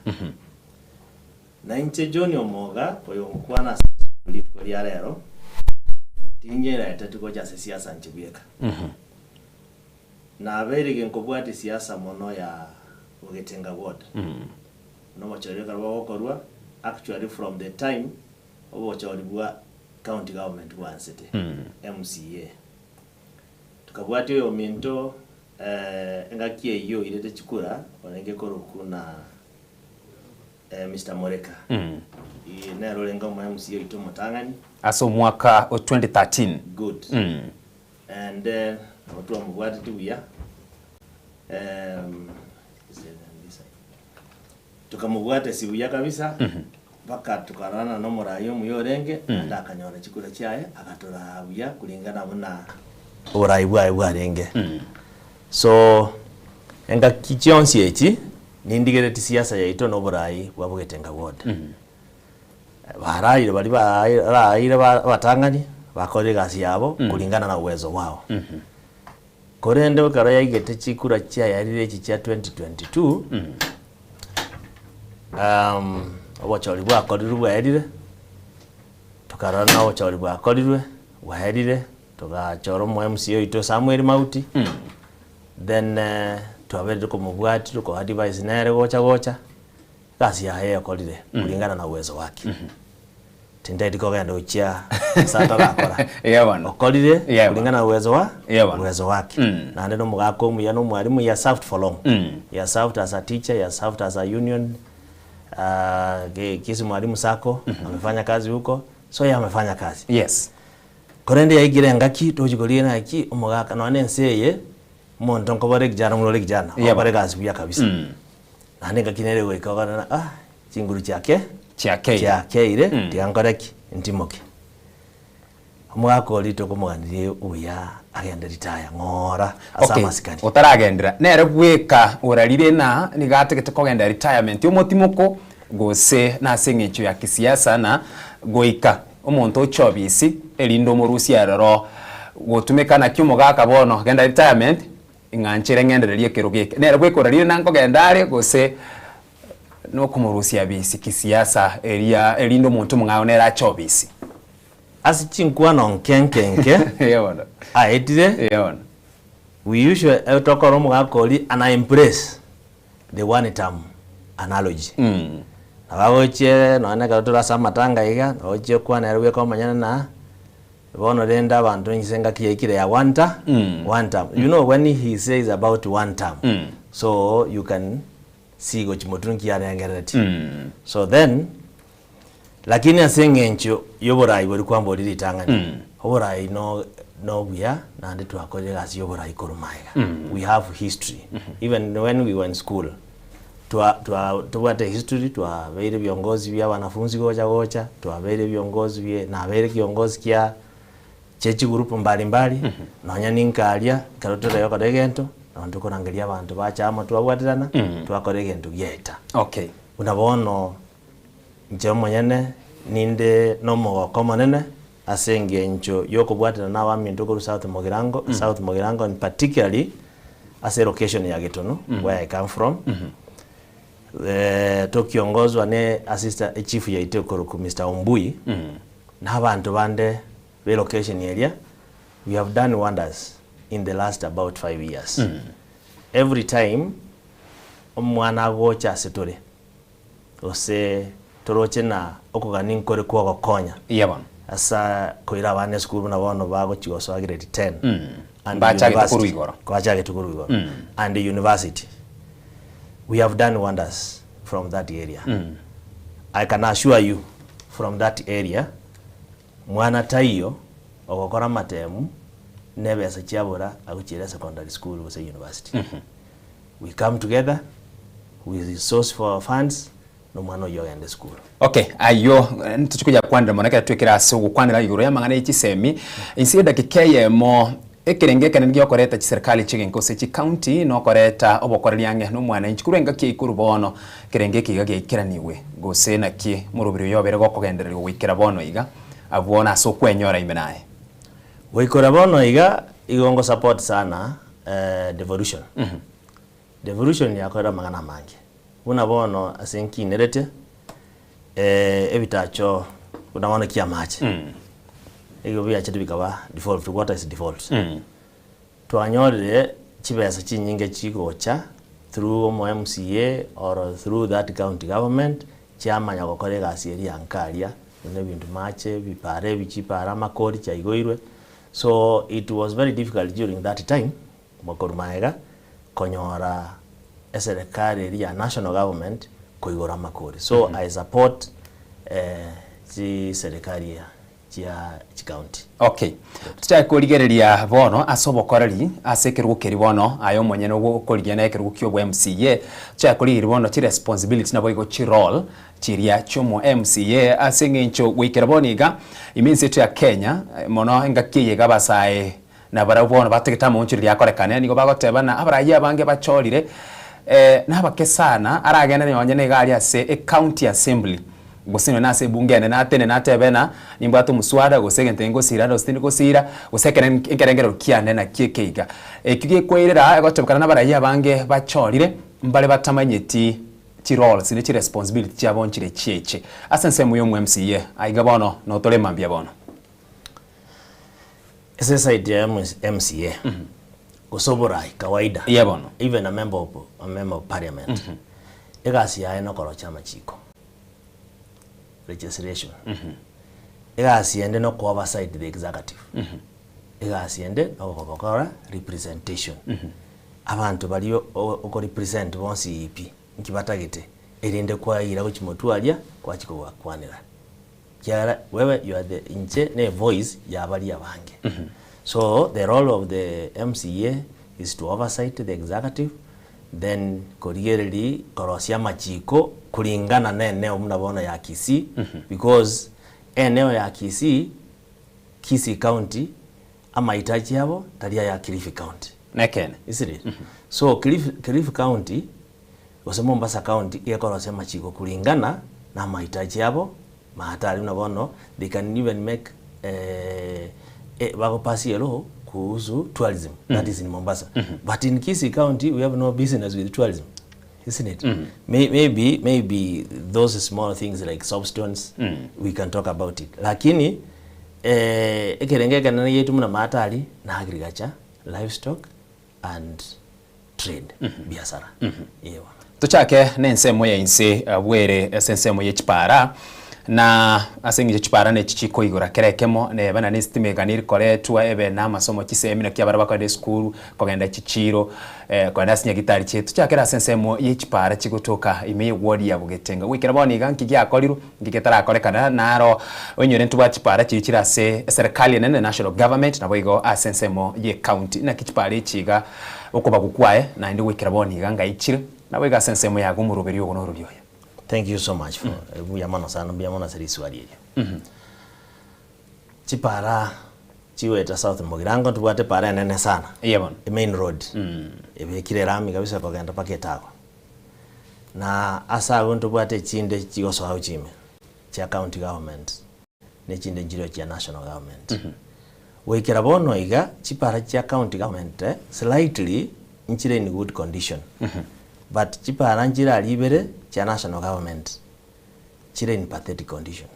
na inche John Omoga koyo kwana politiko ya lero tingera etatuko ja siasa nchibieka na abere nkobwate siasa mono ya Bugetenga ward no machoreka bawokorwa actually from the time obochoribwa county government wansete MCA tukabwate yo minto engakie iyo irete chikura onenge korukuna Mr. Moreka nero lenga mu MCA ito Mutangani aso mwaka 2013 good and then watu wamubwati tuya tukamubwate sibuya kabisa baka tukarana no murayo muyorenge ndakanyora chikura cyaye akatora buya kulingana buna orayi bwarenge so enga kichonsi eki nindigere tisiasa ya ito no burayi bwa Bugetenga ward barayire bali barayire batangani bakore gasi yabo kulingana na uwezo wao korende karaya igete chikura chia yarire chicha 2022 obachori bwa kodiru bwerire tukarana obachori bwa kodirwe bwerire tugachoro mu MCA ito Samuel Mauti then tuabere kumubwati tuko advice nere gocha gasi ya yeye kolire kulingana na uwezo wake tindeti kogenda uchia sato gakora yabona okorire kulingana na uwezo wake na ndio mugako muya no mwalimu ya served for long ya served as a teacher ya served as a union kisi mwalimu sako amefanya kazi huko so ya amefanya kazi yes korende ya igire ngaki tojikolie na ki umugaka no anenseye muntu nkobare kijana mulole kijana obare kazi buya kabisa na nenga kinere we kogana chinguru chake ire tiangoreki ntimoke omugako lito kumuganirie uya agenda retire ngora asa masikani utaragendera nere gwika urarire na nigategete kogenda retirement umutimoko gose na sengecho ya kisiasa na goika omuntu ochobisi elindo murusia rero gotumika na kyumo gaka bono genda retirement inganchire ngendererie kirugike nere gwika urarire na ngogendare gose no kumurusia bisi kisiasa elindo muntu mungao nera chobisi asichinkwa no nkenkenke yona aitire yona we usually talk about mugakoli and I embrace the one term analogy abagoche no ane karotora samatanga iga oche kwa na rwe ko manyana na bono renda abantu ngisenga kiyekire ya one term you know when he says about one term so you can see go chimotunki ya ngereti so then lakini asengencho yoborai bori kwambo riri tangani oborai no buya na ndi twakore gasi yoborai korumaiga we have history even when we were in school tuwate history tuwabeire viongozi vya wanafunzi gocha tuwabeire viongozi vya na beire kiongozi kia chechi grupu mbalimbali nonya ninkalia karotera yoko degento na nduko nangalia abantu bachama tuwawatirana twakore gento yeta okay unabono nje monyene ninde no mogoko manene asenge ncho yoko bwatira na wa minduko South Mogirango in particularly as a location ya Getono where I come from tokiongozwa ne assistant chief ya Iteko ku Mr. Ombui na abantu bande be location area we have done wonders in the last about 5 years every time omwana gocha setore ose toroche na okugani nkore kwa gokonya yabona asa koira bane school na bono bago chigoso grade 10 and bacha kuruigoro and the university we have done wonders from that area I can assure you from that area mwana taiyo ogokora matemu nebesa chiabura aguchira secondary school or university we come together we source for funds no mwana yo ende school okay ayo ntuchikuja kwandira moneka twekera asugu kwandira iguru ya mangana y'ikisemi insida kikeyemo ekirengeka ningyo koreta serikali chigenkose chi county no koreta obokoreriange no mwana inchikurenga kikuru bono kirengeki iga gikiraniwe gose naki murubiro yobere gokogenderera gwikira bono iga abona so kwenyora imenaye wikora bono iga igongo support sana devolution devolution yakora magana mange una bono asenki nerete ebitacho unaona kia mache ego bya chetu bikaba default what is default twanyore chibesa chinyinge chigocha through MCA or through that county government chamanya gokore gasieri ankaria ne bintu mache bipare bichipara makori cha igoirwe so it was very difficult during that time mokorumaega konyora serikali ya national government kuigora makori so I support the serikali ya county okay tucha kurigereria bono asobokoreri asekerugukeri bono ayo monyene gukorigiana ekerugukyo bwa MCA tucha kurigeri bono chi responsibility nabo igo chi role chiria chomo MCA asengencho gwikera boniga iminsi tu ya Kenya mono ngakiye gabasae na barabono bategeta mu nchiri yakorekane nigo bagotebana abaraya bange bachorire nabakesana aragenda nyonyene gari ase a county assembly gosino nase bungene natene natebena nimbatu muswada gosegente ngosira dostini gosira gosekene nkerengero kiane na kiekeiga kigie kwerera agotebukana nabaraya bange bachorire mbale batamanyeti ti roles ni ti responsibility ti abonchire cheche asense muyo mu MCA aiga bono no tole mambia bono sasa idea MCA kusoborai kawaida bono even a member of parliament egasi ya eno koro chama chiko legislation egasiende no ko oversight the executive egasiende no kokora representation abantu bali oko represent bonsi ipi nkibatagite erinde kwa ira kuchimotwalia kwa chiko kwanira kyara wewe you are the inche ne voice ya bali abange so the role of the MCA is to oversight the executive then koriereri korosia machiko kulingana na eneo mnabona ya Kisii because eneo ya Kisii County ama itaji yabo talia ya Kilifi County nekene isiri so Kilifi County ose Mombasa County yakorosia machiko kulingana na mahitaji yabo mahatari unabono they can even make bako pasi elo kuhusu tourism that is in Mombasa but in Kisii County we have no business with tourism, isn't it? Maybe those small things like substance we can talk about it lakini ekerengeka na yetu mna mahatari na agriculture, livestock and trade biashara yewa tuchake nensemo ya inse bwere sensemo ye chipara na asengi chipara ne chichiko igora kerekemo ne bana ne stimeganir koretwa ebe na masomo chisemina kyabara bakade school kogenda chichiro kwenda sinya gitari chetu chakera sensemo ye chipara chigutoka ime wodi ya bugetenga wikira boni ganki gya koliru ngiketara korekana naro onyore ntwa chipara chichira se serikali ne national government na boigo asensemo ye county na kichipara chiga okoba gukwae na ndi wikira boni ganga ichire na boiga sensemo ya gumuruberi yogono ryoya. Thank you so much for buyamana sana buyamana seri swali elio. Chipara chiweta South Mugirango tubate para nene sana. Yebon. The main road. Ebe kile rami kabisa kwa ganda paketago. Na asa gonto bwate chinde chigoso hau chime. Chia county government. Ne chinde njiro chia national government. Wekera bono iga chipara chia county government slightly nchire in good condition. But chipara njira libere cha national government chile in pathetic condition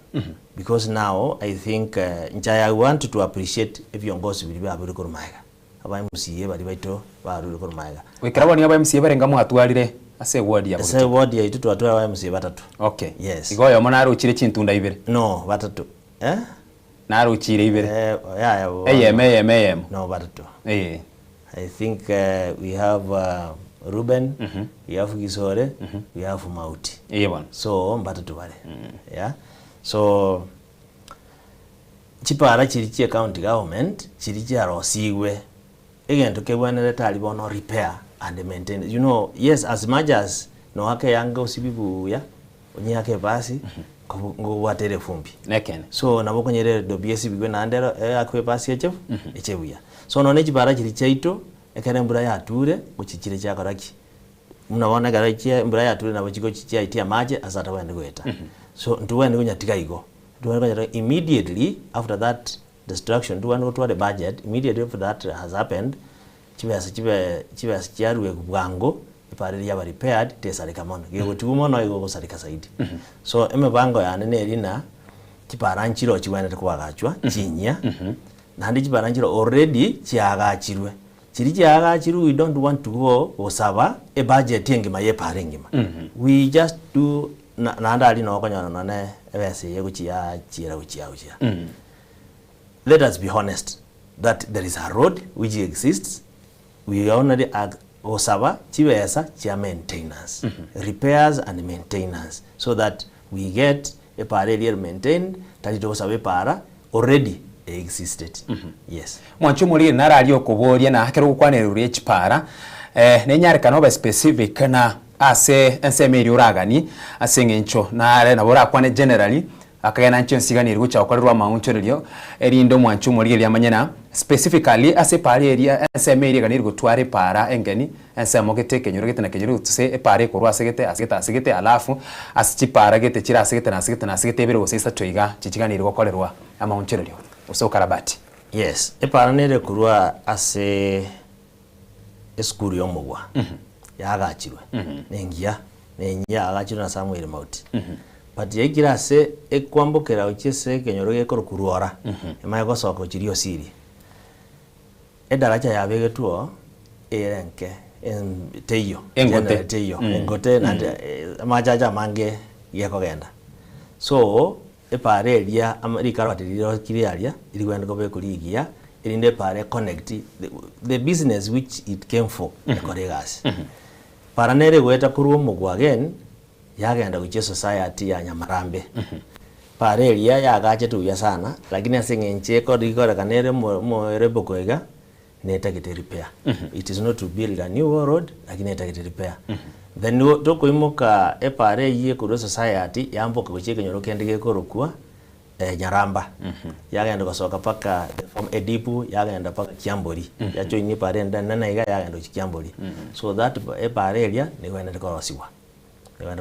because now I think I want to appreciate if viongozi bilibe abiri kurumaiga aba MCA bali baito baruri kurumaiga wikiraboni aba MCA barenga mu atwarire ase ward ya ase ward ya itu twatwa aba MCA batatu. Okay, yes igoyo mona aruchire chintunda ibere no batatu na aruchire ibere yeah no batatu I think we have Ruben, we have Gisore, we have Mauti. So batatu bale. Yeah. So chipara chirichie county government chirichie arosiwe. Again to kebwanere talibono repair and maintain. You know, yes, as much as no hake yanga usibibu ya onyake basi ngo watere fumbi. Nekene. So naboko nyere do BSC bigwe na ndero akwe basi echebuya. So no chipara chirichie ito ekere mbura ya ture kuchichire cha karaki mnaona garaki mbura ya ture na bachiko chichia itia maje asata wende gweta so ntuwende kunyatika igo ntuwende immediately after that destruction ntuwende to the budget immediately after that has happened chibe chiarwe kubwango ipare ya repaired tesarika mono gego tumono igo kusarika saidi so emebango ya nene rina chiparanchiro chiwende kwagachwa chinya na ndi chiparanchiro already chiagachirwe chirichiagachiru we don't want to go osaba a budget engima ye parengima we just do na ndali no konyana na ebese yeguchia chira uchia let us be honest that there is a road which exists we already osaba chibesa chia maintenance repairs and maintenance so that we get a parallel maintained talito osabe para already existed. Yes. Mwanchu muri narali okuboria na hakero kwanero ri chipara nenyare kanoba specific na ase ensemeri uragani asengencho na na bora kwane generally akagena ncho nsiganira gucha okorerwa mauncho ryo erindo mwanchu muri ri amanyana specifically ase pari area ensemeri ganira gutware para engeni ensemo geteke nyoro getena kenyoro tuse pare korwa asegete alafu asichipara gete chira asegete bero sesa twiga chichiganira gokorerwa amauncho ryo uso karabati. Yes, eparanere kurwa ase eskuru yomugwa yagachirwe nengia nenya agachirwe na Samuel Mauti but yegira ase ekwambokera uchese kenyoro gekoro kurwora emaye gosoko chirio siri edaracha yabege tuo erenke teyo engote na majaja mange yekogenda so eparelia amarikaratiro kirialia ilikwenda kobe kuligia ilinde pare connect the business which it came for koregas paranere gweta kuruo mugwagen yagenda kuche society ya Nyamarambe parelia yagache tuya sana lakini asengenche ko dikora kanere mo rebokoega netagete repair it is not to build a new road lakini netagete repair then toko imoka epare ye kuro society yamboka kucheke nyoro kendege korokwa Nyaramba yagenda kosoka paka from Edipu yagenda paka Kiambori yacho ini pare ndana iga yagenda Kiambori so that epare area ni wenda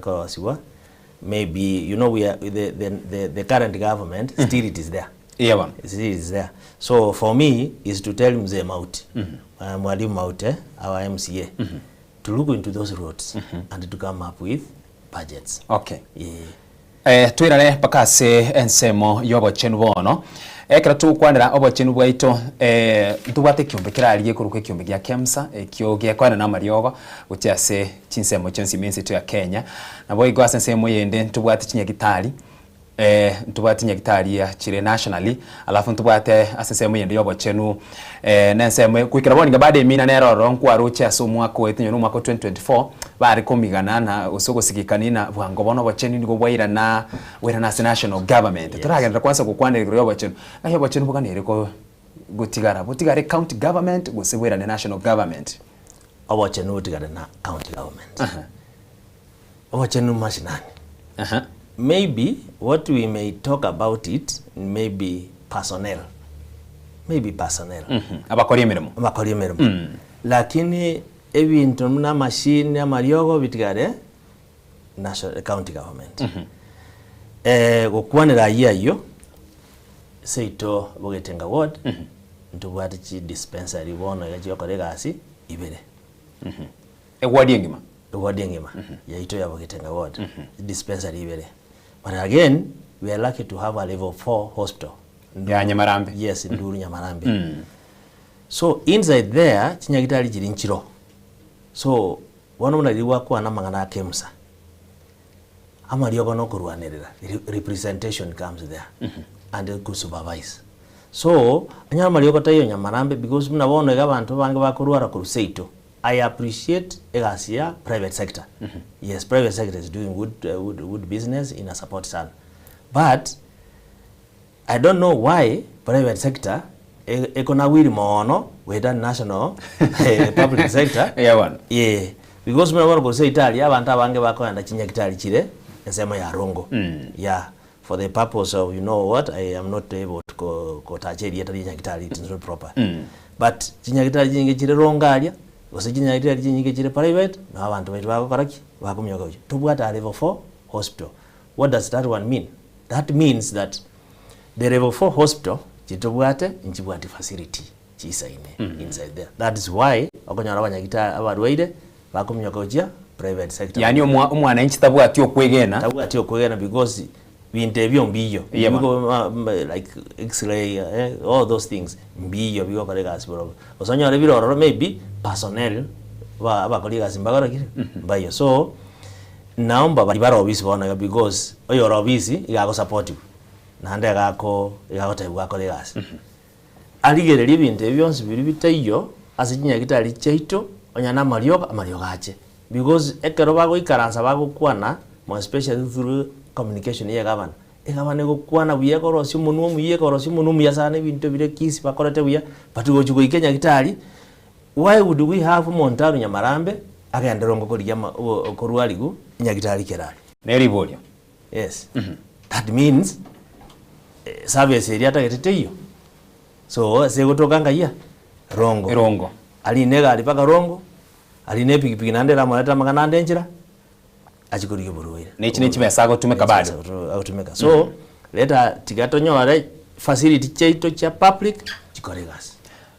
korosiwa maybe you know we are the current government still it is there it is there so for me is to tell Mzee Mauti Mwalimu Mauti our MCA to look into those roads and to come up with budgets. Okay. Twirare pakase ensemo yobochenu bono ekera tukwanira obochenu bwaito ntubate kiumbe kirariye kuruka kiumbe gya KEMSA ekyo gyakwana na mariogo gutiase chinsemo chensi minsi ya Kenya na boy gwasa nsemo yende ntubate chinyagitari ntubate nyagitari ya chire nationally alafu ntubate asensemo yende yobochenu nensemo kwikira boninga bade mina neroro nkwaruche asomwako wetinyo no mwako 2024 bari komigana na usoko sikikanina bwango bono bochenu nigo bwaira na national government turagenda kwanza kukwanira yobochenu na yobochenu bukanire ko butigare county government gusibwira na national government obochenu butigare na county government obochenu mashinani maybe what we may talk about it maybe personnel abakori emirimo lakini ebintu na machine amariogo bitigare national county government gukwanira yayo seito bogetenga ward ntubwate chi dispensary bono yaje koregasi ibere ward yengima yaito ya bogetenga ward dispensary ibere but again we are lucky to have a level 4 hospital ya Nyamarambe yes Nduru Nyamarambe so inside there chinyagitari chiri nchiro so wana munaliwa kwa na mangana KEMSA amariogo no kurwanirira representation comes there and to supervise so anyama mariogo tayo Nyamarambe because mnabona abantu bange bakurwara kuruseito I appreciate egasia private sector yes private sector is doing good business in a support son but I don't know why private sector ekona wiri mono with national public sector because mna wano kose Italia abantu abange bakoenda chinyagitari chire esema ya Rongo for the purpose of you know what I am not able to kotacheri yeta chinyagitari it is not proper but chinyagitari jinge chire Rongalia ose chinyagitari jinge chire private na abantu baitu bakokaraki bakumyoka uchi tubwata level 4 hospital. What does that one mean? That means that the level 4 hospital chitobwate nchibwate facility chisaine inside there. That is why okonyara abanyagita abarwaire bakumyoka uchi private sector. Yani umwana inchi tabwati okwegena because bintu mbiyo like x-ray all those things mbiyo biko koregasi bro osonyore biroro maybe personnel abakoliga simbagora kire mbayo so naomba bari barobisi bona because oyo robisi igago supportive nande gako igagotebwa koregasi aligere libinte byonse biri bitayo asikinya kitali cheito onyana amarioga ache because ekero bago ikaransa bago kwana more especially through communication ya gavana go kwana buye korosi munwo muye korosi munwo muyasane bintu bire kisi bakorete buya batugo chugo ikenya kitali. Why would we have Montaru Nyamarambe agenda rongo korwaligu nyagitali kerali neri bolyo yes that means service area tageteyo so segotokanga ya rongo alinega alipaka rongo aline pikipiki nandera maleta makanande njira achikuriye buruwire nechi besago tumeka bado autumeka so leta tigatonyore facility cheito cha public chikoregas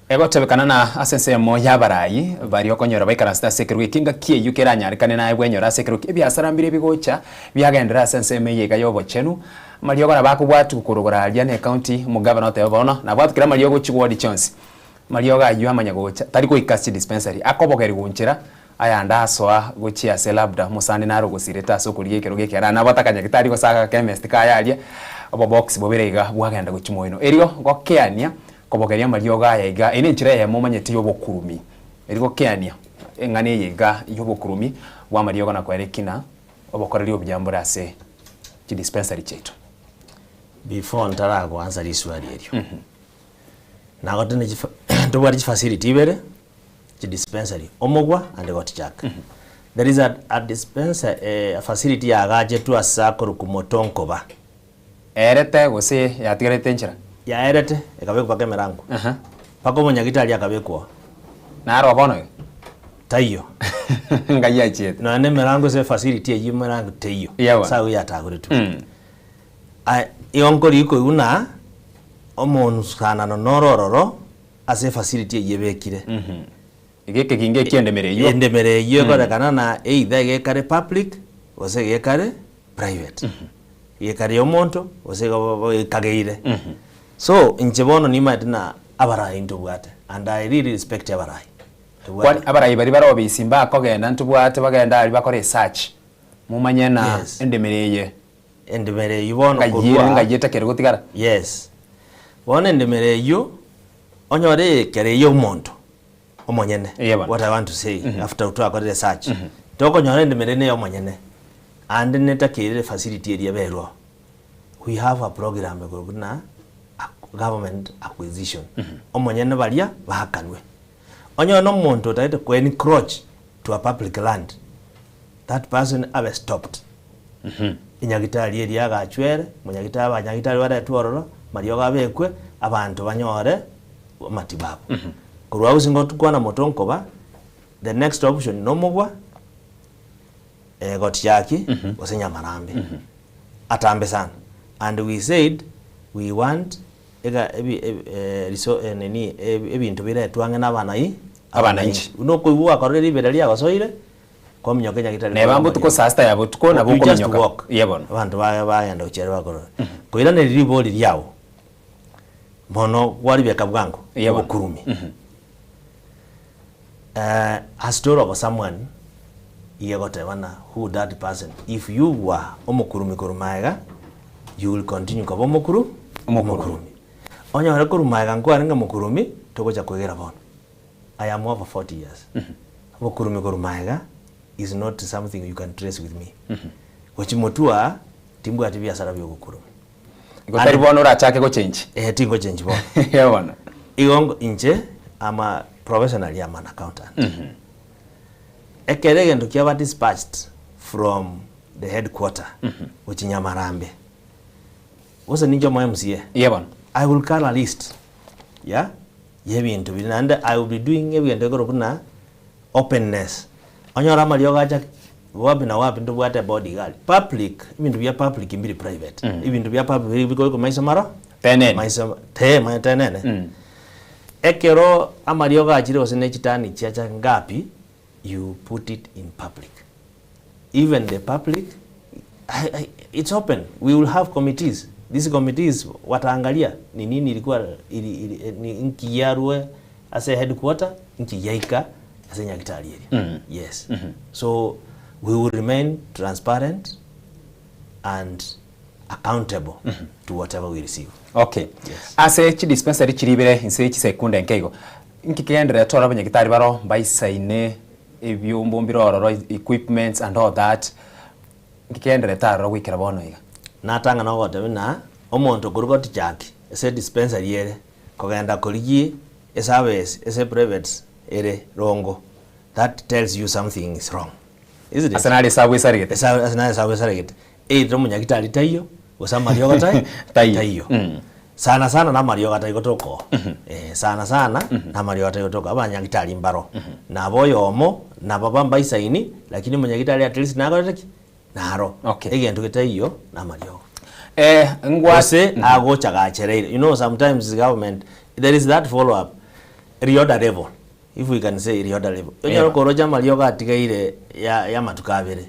ego tebekana na asensemo yabarayi bari okonyora baikaransta sekeru kinga kie yukeranya kane na ebwenyora sekeru ebiasara mbire bigocha byagendera asensemo yega yobochenu mariogora bakubwatu kurugora alia ne county mugabana otebona na bwatu kira mariogo chigwadi chance marioga yu amanya gocha tari ko ikasi dispensary akobogeri gunchira aya ndasoa gochia se labda musani naro gusireta so kuriye kero gekera na batakanya gitari go saka chemist kayalie obo box bobirega bwagenda guchimo ino erio gokeania kobogeria marioga yaiga ine nchira ya mumanyeti yobokurumi erigo keania engane yiga yobokurumi wa marioga na kwerekina obokoreri obyambura ase ki dispensary chetu before ntara go answer iswali erio na gotene tobwari facility ibere ki dispensary omogwa and got jack there is a dispenser a facility ya gaje tu asakoro kumotonkoba erete gose yatigarete nchira ya erete ekabekwa kemerango pako munyagitali akabekwa naro bono tayo ngaya chiet no ane merango se facility yimerango tayo sawa yatagure tu ionkori iko una omonu kana no norororo ase facility yebekire igeke kinge kiendemereyo endemereyo korekana na either gekare public ose gekare private yekare omonto ose kageire so inchebono ni matina abarai ntubwate and I really respect abarai kwani abarai bari baro bisimba kogenda ntubwate bagenda ari bakore research mumanye na endemereye bono kagire ngayeta kero gutigara yes bono endemereyo onyore kereyo omonto omonyene what I want to say after to akore research toko nyore ndemerene omonyene and netakire facility area berwa we have a program na government acquisition omonyene balia bahakanwe onyo no muntu taite ku encroach to a public land that person have stopped inyagitali area gachwere munyagitali abanyagitali wale tuororo mario gabekwe abantu banyore matibabu kurwa usingo tukwana motonkoba the next option no mogwa got yaki osenya marambe atambe sana and we said we want ega ebintu biretwange n'abanayi abananchi no kuiwa akorera ibere ya basoire kwa mnyokenya kitari ne bambu tuko sasta yabo tuko na buko mnyoka yebona abantu bagenda ukere bakorora kuira ne ribori ryao mono wali beka bwango obukurumi a story of someone yegotewana who that person if you were omukurumi kurumaega you will continue kwa omukurumi onya wale kurumaega ngwa nga mukurumi togoja kwegera bono I am over 40 years omukurumi kurumaega is not something you can trace with me gochimotua timbu ati biashara byo gukurumi gotari bono ra chake go change tingo change bono yebona igongo inche ama professional ya man accountant ekerege ndukia dispatched from the headquarter which Nyamarambe wose ninjo mo MCA yebona I will call a list yeah yebintu and I will be doing ebintu gorobuna openness onyora malio gacha wapi na wapi ndubwate bodyguard public ibintu bya public imbiri private ibintu bya public biko maisha mara maisha tenene ekero amalio gachire osene chitani chiacha ngapi you put it in public even the public it's open we will have committees these committees wataangalia ni nini ilikuwa ni nkiyarwe as a headquarter nkiyaika as a nyakitali yes so we will remain transparent and accountable to whatever we receive okay yes. Ase chi dispensary chiribere inse chi sekunda nkego nkigendere tora abanyagitari baro mbayisaine ebyombo mbirororo equipments and all that nkigendere taro wikira bono iga natanga no gote na omonto kurugoti jaki ese dispensary yere kogenda koligi service ese private ere rongo that tells you something is wrong isn't it asanali sabu sarigete asanali sabu sarigete ro munyagitari tayo osama yogatai tayo sana na Mario gatai gotoko sana na Mario gatai gotoko abanyagitari mbaro na boyomo na babamba isaini lakini munyagitari at least nagoteki naro egento gitaiyo na Mario ngwase agocha gachereire you know sometimes the government there is that follow up reorder level if we can say reorder level onyo koroja Mario gatigaire ya matukabere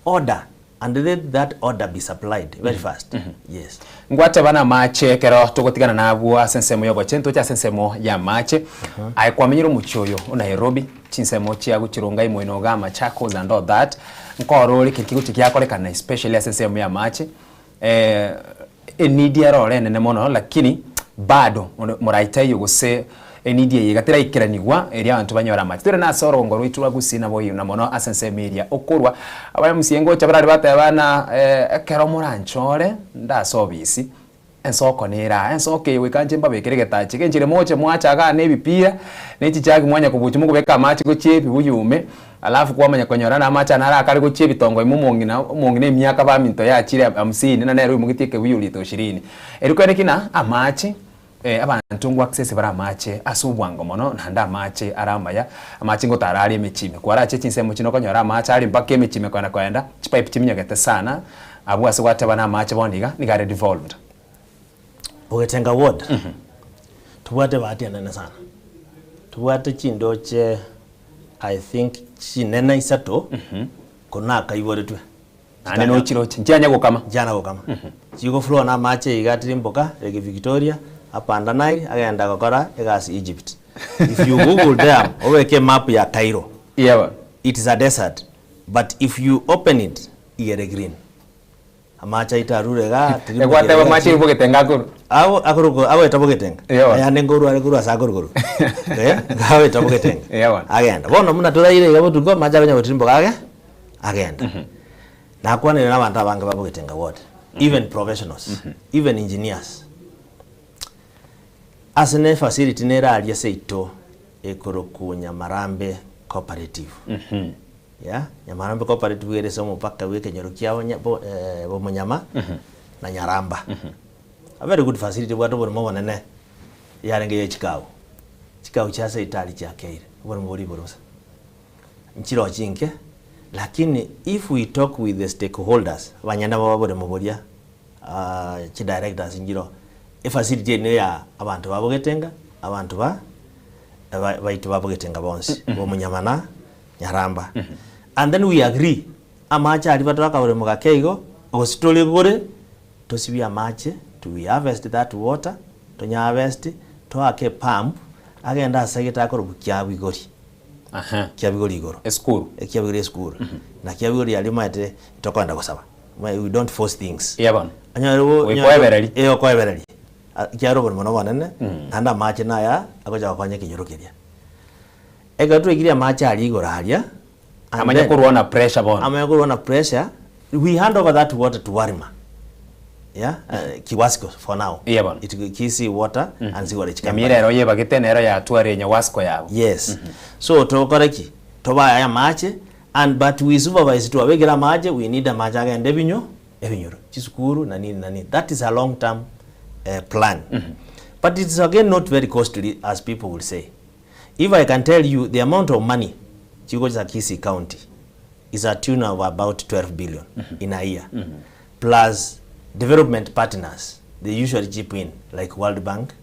order and let that order be supplied very fast. Yes. Ngwate bana mache kero tugotigana nabwo asensemo yobo chento cha sensemo ya mache aikwamenyiro muchoyo Nairobi chinsemo chia guchirunga imweno ga Machakos and all that nkoro likikigo chikiakorekana especially asensemo ya mache enidi erore nene mono lakini bado muraitayo gose enidi yegatira ikiranigwa eri abantu banyora mache tore na soro ngoro itwa gusina boyo na mono asensemo area okorwa abaya musiengo chabarari batabana kero muranchore ndasobisi ensoko nera ensoke wekanje mbabekere getachi kenjire moche mwachaga nebipira nechichagi mwanya kubuchumu kubeka machi gochebi buyume alafu kwamanya konyora na macha nara akari gochebi tongo imumongine myaka ba minto ya chire 50 na nero mugitike buyuli to 20 eriko nekina amachi abantu ngo access bara mache asubwango mono nanda mache aramaya amachi ngo tarari emechime kwara chechi nsemo chino konyora macha ari mpaka emechime kwana kwenda chipipe chiminyagete sana abu aswate bana mache bondiga nigare devolved Bogetenga ward. Tuwate bati anene sana. Tuwate chindoche I think chinena isato kuna kayibore twe. Ane no chiroche njanya gukama. Jana gukama. Chigo flow na mache igatiri mboka Lake Victoria apanda Nile agenda gokora egasi Egypt. If you Google them oweke map ya Cairo. Yeah. It is a desert, but if you open it iere green. Amacha itarure ga egwate ba machi bogetenga kuru awo etabogetenga ayane nguru ari kuru asaguru gawe etabogetenga agenda bono muna turaire gabo tugo macha banya botimbo kage agenda na kwane na bantu abange babogetenga what even professionals even engineers as a facility nera ali seito ekoro ku Nyamarambe cooperative ya Nyamarambe cooperative gere somo paka weke nyorukia bo munyama na Nyaramba a very good facility bwato bwo mo bonene yarenge ye chikao cha itali cha keire bwo muri borosa nchiro chinke lakini if we talk with the stakeholders banyanda babore muboria chi directors njiro e facility ne ya abantu babogetenga abantu baitu babogetenga bonsi bo munyama na Nyaramba and then we agree amacha ali bataka bore mugakeigo ositole gore tosibia mache to harvest that water to harvest to ake pump agenda asageta akoro bukyabigori kyabigori igoro eskuru kyabigori eskuru na kyabigori ali mate tokonda gusaba we don't force things yabana anyaro koebereri koebereri kyaro bore mono banene anda mache naya akoja kwanye kinyorukeria egatu igiria mache ali igoro haria amanya kuruona pressure bona amanya kuruona pressure we hand over that water to Warima Kiwasco for now it kisi water and Sigore chikamira ero ye bagitene ero ya tuare Nyawasco yabo yes so to koreki to ba ya mache and but we supervise to abegira mache we need a mache agende ebinyoro chisukuru na nini that is a long term plan but it's again not very costly as people will say. If I can tell you the amount of money Chigoja Kisii County is a tune of about 12 billion in a year, plus development partners, they usually chip in, like World Bank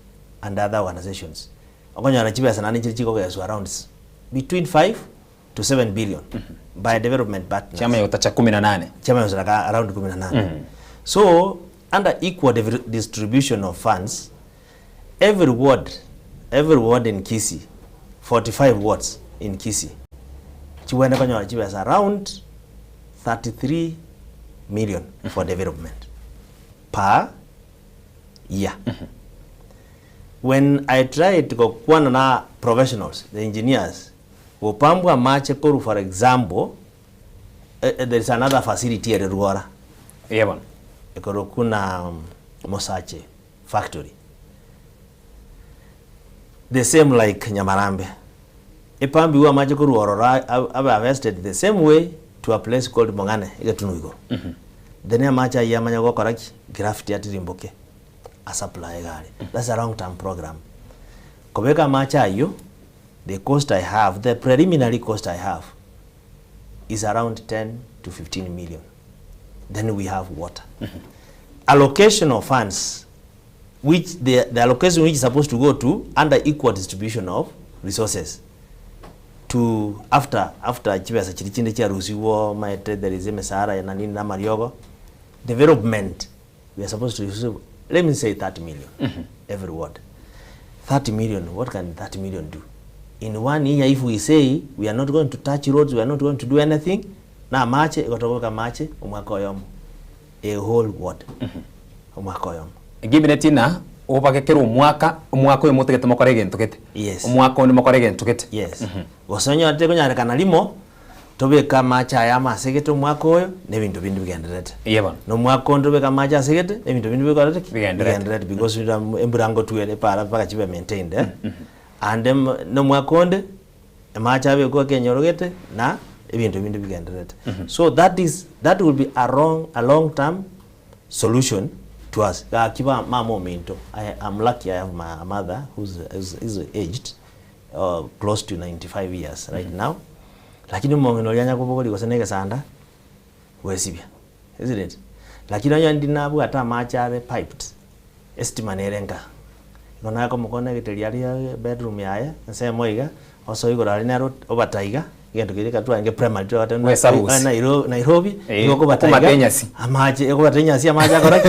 and other organizations. Around between 5 to 7 billion by development partners. Chama yotacha 18. Chama yotacha around 18. So, under equal distribution of funds, every ward in Kisii, 45 wards in Kisii, is around 33 million for development per year. When I tried to go na professionals, the engineers, upambwa mache koru, for example, there is another facility at Ruara. Yebon. Ekoro kuna Mosache factory. The same like Nyamarambe. Epambi wa mache koru orora aba invested the same way to a place called Mongane Egetunuigo. Then ya macha ya manyago koraki graffiti ati rimboke a supply gari. That's a long term program. Kobeka macha yo, the cost I have, the preliminary cost I have is around 10 to 15 million. Then we have water. Allocation of funds, which the allocation which is supposed to go to under equal distribution of resources. to after chibesa chiri chinde cha rusiwo maete there is a mesara na nini na mariogo development we are supposed to receive, let me say 30 million every ward. 30 million, what can 30 million do? In 1 year, if we say we are not going to touch roads, we are not going to do anything, na mache, ikotoka mache, umwakoyomo. A whole ward. Umwakoyomo. Gibinetina, upakekero umwaka uyo mutegete mokorege ntukete. Yes. Umwaka undi mokorege ntukete. Yes. Gosonyo ate kunyarikana limo, tobeka macha ya masegete umwaka uyo, nebintu bindu bigenderete. Yeba. No mwaka ondo beka macha segete, nebintu bindu bigenderete because emburango tuwele para paka chibe maintained. And no mwakonde macha be ko kenyorogete na ebintu bindu bigenderete. So that will be a long term solution to us. Kiba mamo minto. I'm lucky I have my mother who's aged close to 95 years right now. Lakini mongino lyanya kubogoli kosenege sanda wesibya. Isn't it? Lakini onyo ndinabu ata macha abe piped. Estima nerenga. Nona ko mukone giteliaria bedroom yaye nse moiga oso igora linero obataiga gendo kirika twange primary to ata Nairobi ngoko bataiga amaje ego batenyasi amaje akoraki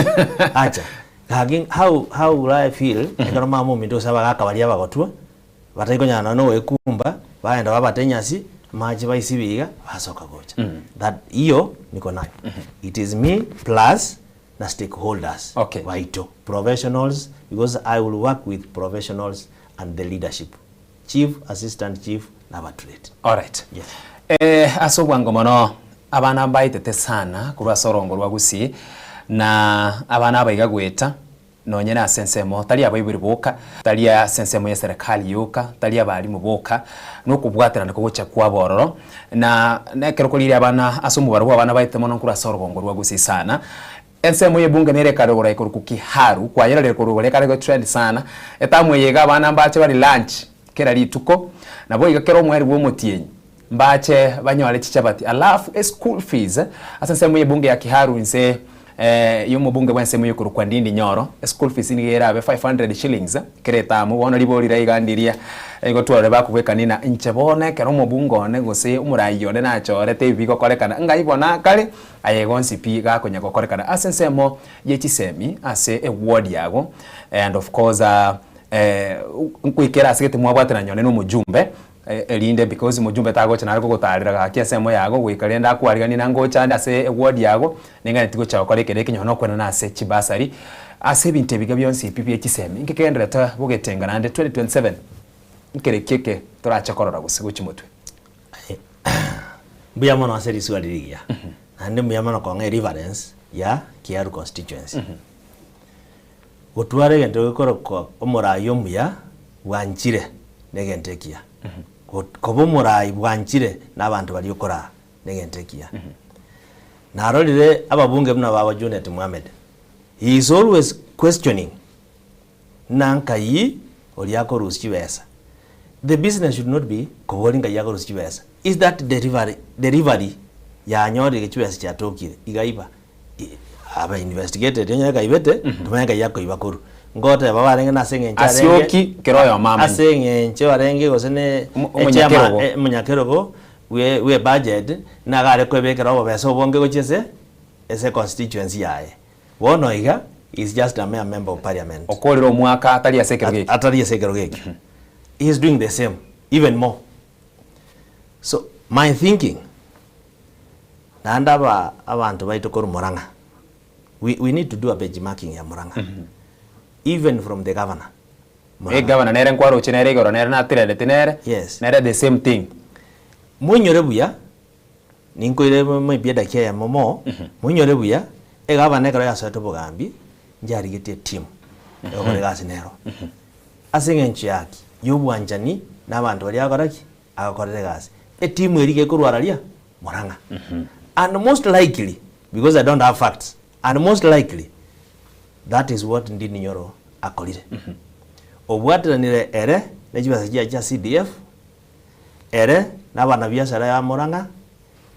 acha kagin how will I feel ekaro mamo mindo saba gakabaria bagotwa bataigo nyana no ekumba baenda babatenyasi maji baisibiga basoka gocha that iyo niko nayo it is me plus na stakeholders waito professionals because I will work with professionals and the leadership chief assistant chief na batrate. All right. Yes. Asobwango mono abana baitete sana kuba sorongo rwagusi na abana baiga gweta nonye na sensemo tali abayibiri boka tali ya sensemo ya serikali yoka tali ya bali muboka no kubwatira ndiko gocha kwa bororo na nekerokolire abana asomu barwa abana baite mono kura sorongo rwagusi sana ensemo yebunge nere karogora ikoruku kiharu kwa yera le korogora karego trend sana etamwe yega abana mbache bari lunch kera lituko na boiga kero mweri wo motienyi mbache banyole chichabati alafu school fees asensemo yebunge ya kiharu nse yomo bunge bwanse mu yukuru kwa ndindi nyoro school fees ni era be 500 shillings kereta mu bona libolira igandiria ego twore bakubeka nina nche bone kero mu bungo ne gose umurayo ne na chore te biko korekana ngaibona kale ayegonsi pi ga konya korekana asensemo yechisemi ase award yago and of course nkwikera asegete mwabwatana nyone no mujumbe elinde because mujumbe tagocha nariko gutarira gakia semo yago gwikarenda kwarigani na ngocha ase award yago ninga ntigo cha korekere kinyono kwena na ase chibasari ase binte biga byonsi pipi ekisemi ngikendera ta bugetenga nande 2027 nkerekeke turacha korora gusigo chimutwe mbuyamo no ase risualirigia ande mbuyamo no konge reference ya Kiaru constituency gutware gento gikoro ko omurayo muya wanjire negentekia kobo murai bwanjire n'abantu bali ukora negentekia narolire ababunge buna baba Junet Mohamed he is always questioning nankai oliako rusiwesa the business should not be kobolinga yako rusiwesa is that delivery ya nyori kichwesa cha tokire igaiba aba investigated yenye gaibete tumanga yako ibakuru ngote babarenge nasenge nchare asioki keroyo mama asenge nche barenge gosene munyakerogo we budget na gare kwebekera obo beso bonge gochese ese constituency yae wono iga is just a mere member of parliament okolero mwaka atali asekerogeki he is doing the same even more so my thinking nanda abantu baitokoro Murang'a we need to do a benchmarking ya Murang'a even from the governor. Governor nere nkwaro chenere goro nere na tirele tenere. Yes. Nere the same thing. Munyore buya ninko ile mo bieda kia ya momo munyore buya governor karo ya sato bogambi njari gete team. Okore gasi nero. Asinge nchi yaki yobwanjani n'abantu bali akoraki akakorere gasi. Team erike kurwaralia Murang'a. And most likely because I don't have facts and most likely that is what Ndindi Nyoro akolire. Obwatira nire ere nejibasajia cha CDF ere n'abana biashara ya Murang'a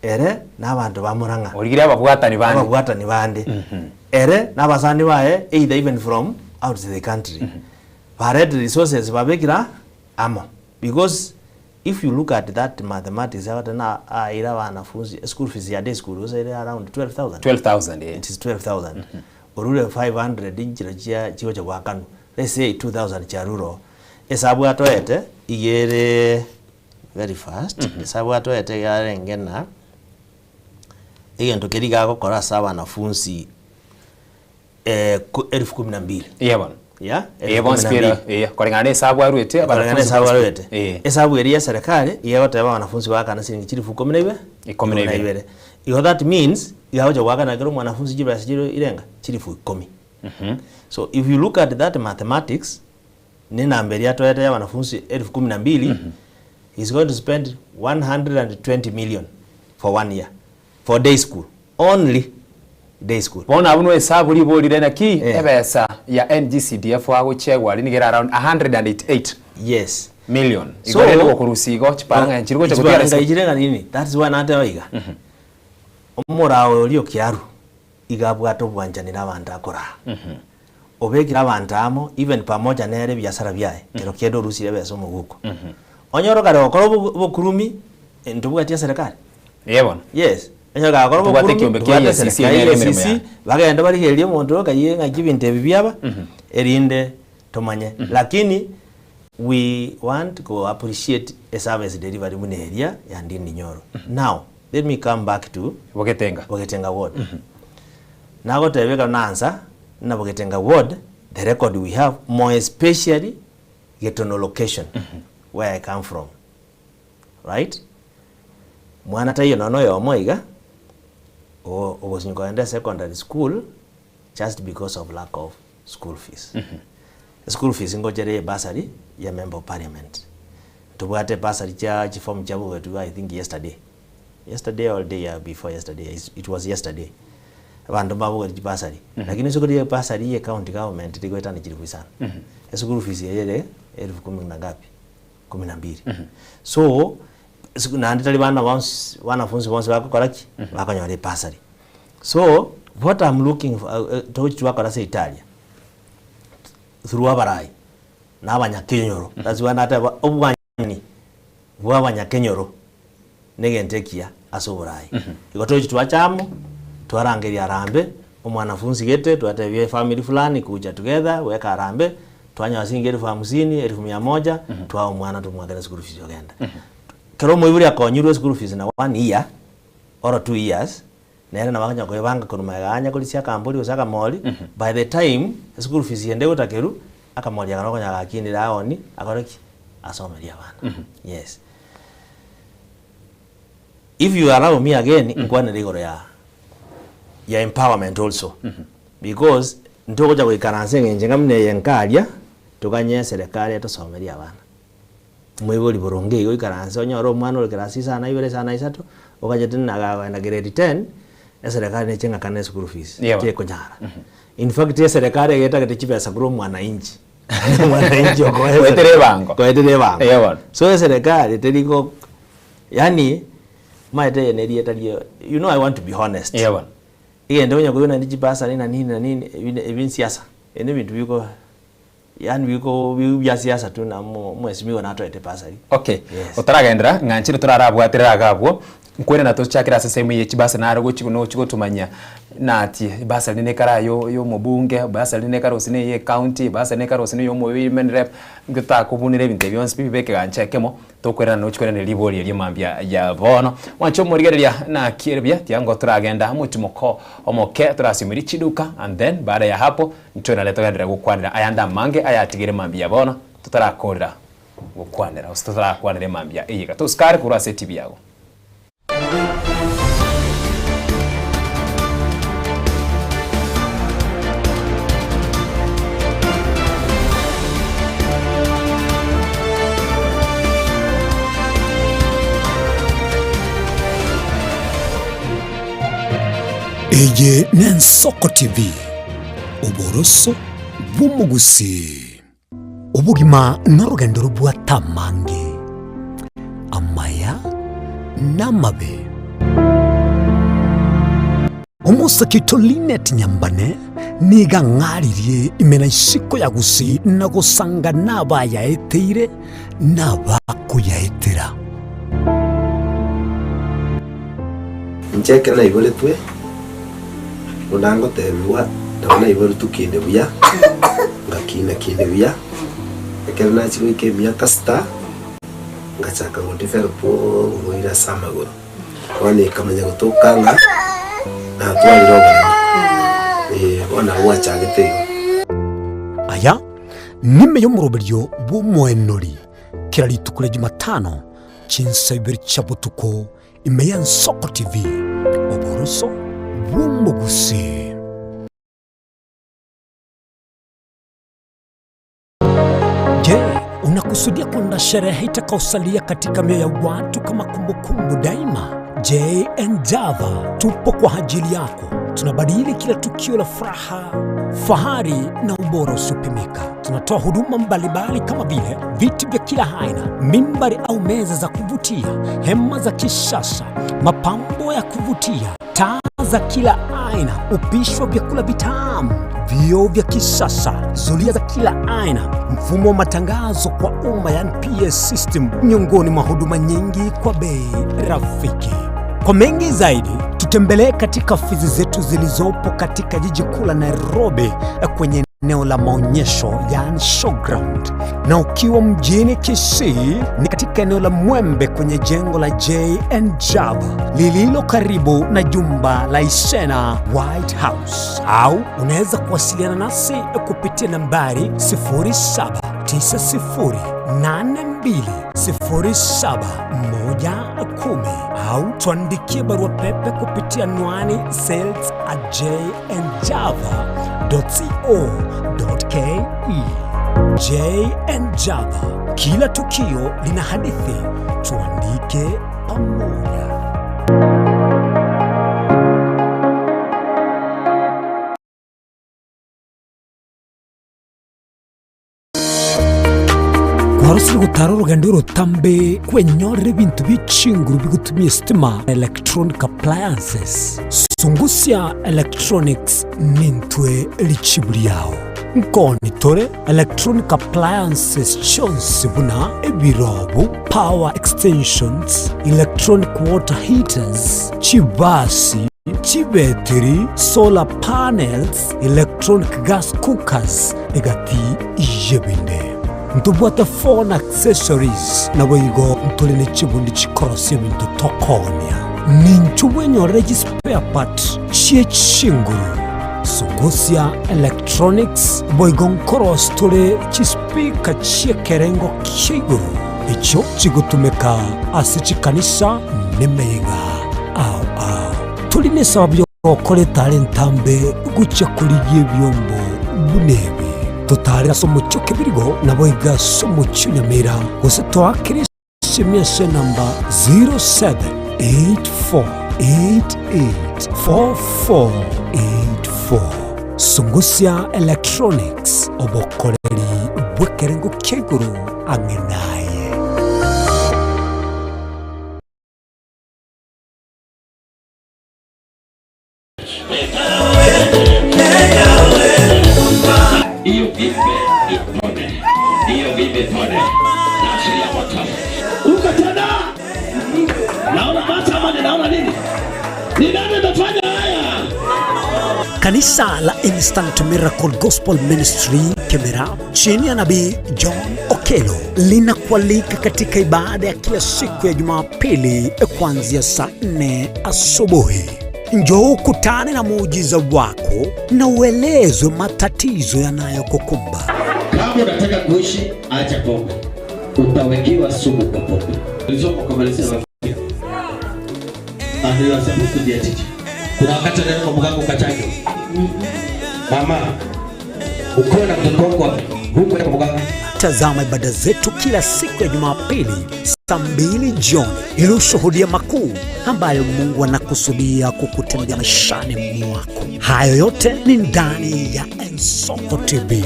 ere n'abantu ba Murang'a. Oligira ababwatani bande. Ababwatani bande. Ere n'abasani bae either even from outside the country. Parade resources babekira amo because if you look at that mathematics, ila wanafunzi school fees ya day school was around 12,000. 12,000, yeah. It is 12,000. Orule 500 injira chiwo cha wakanu. Let's say 2,000 cha rural. Esabu atoete igere very fast. Esabu atoete yare ngena. Igento keriga gukora sawa wanafunzi 12,000. Yeah bana. Yeah. Bon spira. Yeah. Kulingana esabu arwete abana esabu arwete. Esabu eri ya serikali yegoteba wanafunzi wakana shilingi 12,000. That means yahoja wakana gero mwanafunzi jibra sijiro irenga 10,000. So if you look at that mathematics, nina mbele ya toyata ya wanafunzi 12,000, he's going to spend 120 million for 1 year for day school, only day school. Bona abuno hesabu libolire na ki ebesa ya NGCDF wago chegwa linigera around 188. Yes. Million. So igore no kurusigo chipanga nchiriko cha kutia resa ijirenga nini? That's why nate waiga. Omurawe olio kiaru igabwato bwanjanira abantu akora. Obekira abantu amo even pamoja nere biashara byae kero kiedo rusire beso muguko. Onyoro kare okoro bukurumi ntubugatia serikali. Yebona. Yes. Onyoro kare okoro bukurumi kiya serikali bagenda bari helie muntu kaye ngakibinte bibyaba erinde tomanye. Lakini we want to appreciate a service delivery mun area ya Ndindi Nyoro. Now let me come back to Bogetenga ward. Nago tebeka nansa na Bogetenga ward, the record we have, more especially Getono location, where I come from. Right? Mwana tayo nono ya omoiga was in secondary school just because of lack of school fees. School fees ngojere basari ya member of parliament. Tubwate basari cha form chabu wetu I think yesterday or day before yesterday, it was yesterday. Abantu babo wali basari. Lakini sokodi basari ya county government tigweta ni chirifu sana. School fees yele 10,000 na ngapi? 12. So na nditali wanafunzi bonse bakokoraki bakanyore basari. So what I'm looking for to work at Italia through abarai na abanyakenyoro. That's why nata obwanyani bwa abanyakenyoro negentekia asoborai. Igoto chitwachamo twarangeria arambe omwanafunzi gete twatebye family fulani kuja together weka arambe twanya wasingi 50,000 1,100 twa omwana tumwagana school fees yogenda. Kero moiburi akonyirwe school fees na 1 year or 2 years nere na wakanya kwebanga kunuma ganya kulisia kambuli usaka moli by the time school fees yende utakeru akamoli akarokonya gakinira aoni akoreki asomeria bana. Yes. If you allow me again, ngwane rigoro ya empowerment also. Because ntokoja kwikaranse ngenga mne yenkalia tukanye serikali atosomeria bana. Mwibuli boronge iyo ikaranse onyoro mwana olekirasi sana ibere sana isato okaje tena na grade 10 serikali nechenga kana school fees tie konyara. In fact serikali yeta ketichipa sakuru mwana inchi. Mwana inchi okoetere bango. So serikali teliko yani you know I want to be honest. Yeah one. Ndio nyakuona ndiji basa nini even siasa. Ene bintu biko yani biko bya siasa tu na mwesimiwa na atoete pasari. Okay. Otaragendera nganchire turarabwatirira gabwo nkwere nato chakira sesemu yechibasa na rogo chikuno chikotumanya nati basa line kara yo mubunge basa line kara osine ye county basa line kara osine yo mo women rep ngita kubunire binte byonse bibeke ganchekemo tokwera no chikwera ne libori ye mambya ya bono wancho murigereria na kierbia tiango turagenda mutimoko omoke turasimiri chiduka and then baada ya hapo ntona leto gendera gukwanira ayanda mange ayatigire mambya bono tutarakorera gukwanira usitutarakwanira mambya iyiga tuskare kura seti byago. Eye Nensoko TV uboroso bw'umugusi ubugima n'urugendo rubwa tamange amaya n'amabe umusa Kitoline Nyambane niga ngaririe imena isiko ya gusi na gusanga naba yaeteire naba kuyaetera ncheke na ibole twe unango tebiwa ndabona ibole tukinde buya ngakina kinde buya ekelna chiko ikemia kasta ngachaka ngundi ferpo ngoira samagoro wani kamanya gutokanga na twaliro ona wacha gitego aya nime yo muroberyo bumwenori kiraritukure Jumatano chinsabiri chabutuko imeya Nsoko TV oboroso bumugusi. Je, unakusudia kwenda sherehe itakaosalia katika mioyo ya watu kama kumbukumbu daima? JN Java tupo kwa ajili yako. Tunabadili kila tukio la furaha, fahari na ubora usiopimika. Tunatoa huduma mbalimbali kama vile viti vya kila aina, mimbari au meza za kuvutia, hema za kisasa, mapambo ya kuvutia, taa za kila aina, upishi wa vyakula vitamu, vioo vya kisasa, zulia za kila aina, mfumo wa matangazo kwa umma yani PS system, miongoni mwa huduma nyingi kwa bei rafiki. Kwa mengi zaidi, tutembelee katika ofisi zetu zilizopo katika jiji kuu la Nairobi kwenye eneo la maonyesho yani showground, na ukiwa mjini Kisii ni katika eneo la Mwembe kwenye jengo la JN Java lililo karibu na jumba la Isena White House, au unaweza kuwasiliana nasi kupitia nambari 0790820710 au tuandikie barua pepe kupitia anwani sales@jnjava.co.ke. JN Java, kila tukio lina hadithi, tuandike pamoja. Harusi gutara urugendo rutambe kwenyorera ibintu bicinguru bigutumye stima electronic appliances. Sungusia Electronics nintwe lichiburi yao nkoni tore electronic appliances chonsi buna ebirobu, power extensions, electronic water heaters, chibasi, chibetiri, solar panels, electronic gas cookers egati ijebinde. Ntubwata phone accessories na boigo ntulene chibundi chikorosi bintu tokonia ninchubwenyorera spare part chie chinguru. Sungusia Electronics boigo nkoros tule chispika chie kerengo kiguru icho chigutumeka asichikanisa nemeiga au tuline sabyo okole talentambe gucha kuligie byombo bunebi totarira somucho kebirigo nabo igasomucho nyamira gose twakirishe namba 0784884484. Sungusia Electronics obokoleri bwekerengo keguru angenaye. Hiyo vipi pone na shiria moto uko tena naona mata ama naona nini ni nani anafanya haya? Kanisa la Instant Miracle Gospel Ministry Kemera chini ya Nabii John Okelo linakualika katika ibada ya kila siku ya Jumapili kuanzia saa 4 asubuhi. Njoo ukutane na muujiza wako na uelezwe matatizo yanayokukumba. Kama unataka kuishi, acha pombe. Utawekewa sumu kwa pombe. Nilizoma kwa Malaysia rafiki. Ndio sababu kujiatiji. Kuna wakati ndio kwa mganga ukachanga. Mama, uko na mtoto wako huko kwa mganga. Tazama ibada zetu kila siku ya Jumapili saa 2 jioni ili ushuhudia makuu ambayo Mungu anakusudia kukutendea maishani mwako. Hayo yote ni ndani ya Nsoko TV.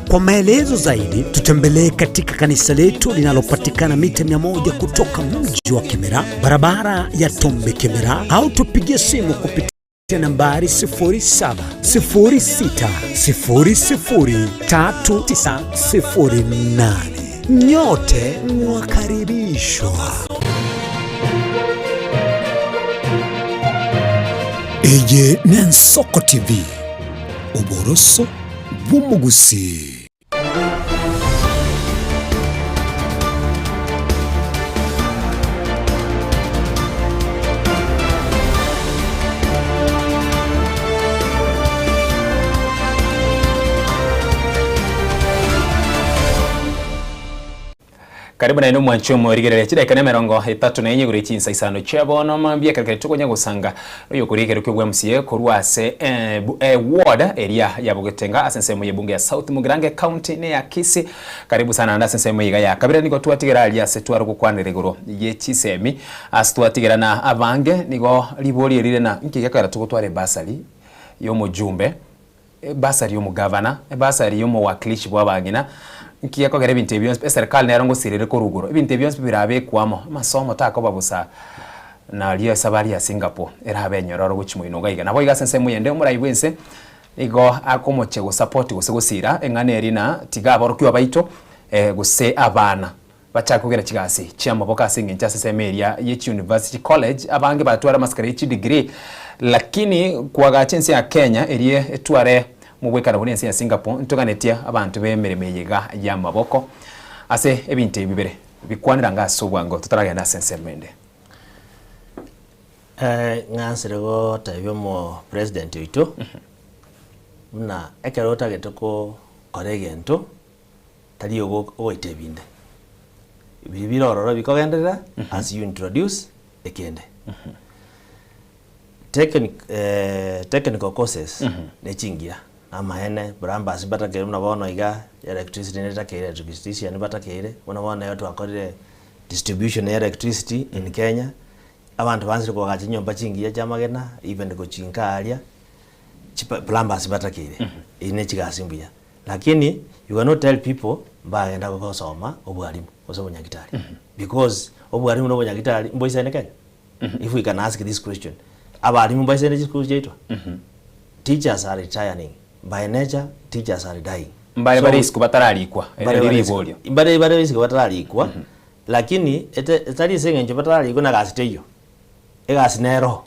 Kwa maelezo zaidi tutembelee katika kanisa letu linalopatikana mita 100 kutoka mji wa Kemera, barabara ya Tombe Kemera, au tupigie simu kupitia kupitia nambari 0706003908. Nyote mwakaribishwa. Eje Nensoko TV, uboroso bw'umugusi. Karibu na ino mwancho morigerere chideka nemerongo 34 guri chinsa isano chebono mambia kakari tukonya gusanga uyo kurigero kyo MCA korwase ward area ya Bugetenga asensemo yebunge ya South Mugirange County ne ya Kisii. Karibu sana na asensemo yiga ya kabira niko twatigera aliya setwara gukwanire goro ye chisemi astwatigera na abange nigo libori rire na nkigakara tukotware basali yo mujumbe basali yo mugavana basali yo muwakilishi bwabangina nkiya ko gere binte byonse serikali nerongo sirire ko ruguro ibinte byonse birabe kwamo masomo tako babusa na liyo sabari ya Singapore era benyororo guchimwino gaiga nabo igasense muyende murayibwense igo akomoche go support gusira engane erina tigaba rukyo baito guse abana bachakugera kigasi cyamaboka singe cyasese meria ye University College abange batwara maskare degree lakini kwa chensi ya Kenya erie etware mubwekana bunensi ya Singapore ntuganetia abantu bemereme yiga ya maboko ase ebinte ibibere bikwanira ngaso bwango tutaragenda sensemende ngansirego tabyo mo president witu na ekerota getoko koregento tali ogoite binde ibirororo bikogenderera as you introduce ekende technical courses nechingia amaene bramba sibatakere mnabono iga electricity netakere electricity ni batakere mnabono yoto akorire distribution ya electricity in Kenya abantu banzire ko gachi nyomba chingiya chamagena even ko chinkalia plumber sibatakere ine chigasimbuya lakini you cannot tell people baenda ko soma obwalimu osobo nyagitari because obwalimu no nyagitari mboisa ne Kenya if we can ask this question abalimu mboisa ne chikujeitwa teachers are retiring by nature, teachers are dying. Mbare isiko bataralikwa elibibulyo mbare isiko bataralikwa lakini etali sengenje bataralikwa na gasiteyo egasinero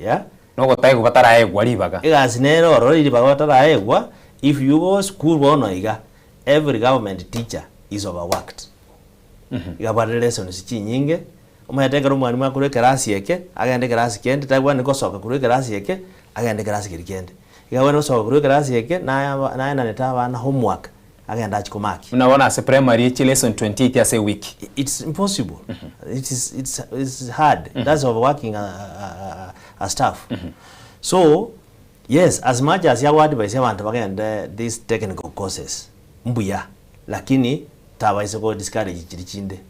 yeah noko taiko bataraegwa libaga egasinero ro libaga bataraegwa if you go school bono iga every government teacher is overworked igabare lessons chinyinge umayateka rumwani makure class yeke agende class kende tagwa niko soka kure class yeke agende class kende igawero so kuri class yeke na neta bana homework agenda chikomaki unaona as primary lesson 28 as a week it's impossible it's hard that's overworking a staff so yes as much as ya word by abantu bagenda these technical courses mbuya lakini tabaise ko discourage chirichinde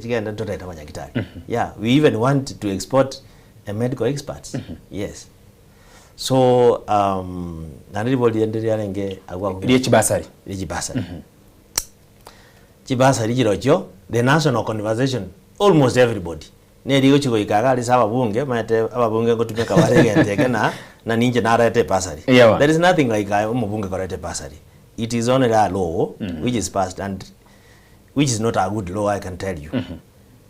chigenda toteta abanyagitari yeah we even want to export a medical experts yes. So naniriboli endelea nge agwa ile chibasari chibasari jirojo the national conversation almost everybody nerigo chigo ikagari saba bunge mate ababunge ngotumeka baregenteke na ninje narete basari there is nothing like umubunge korete basari it is only a law which is passed and which is not a good law I can tell you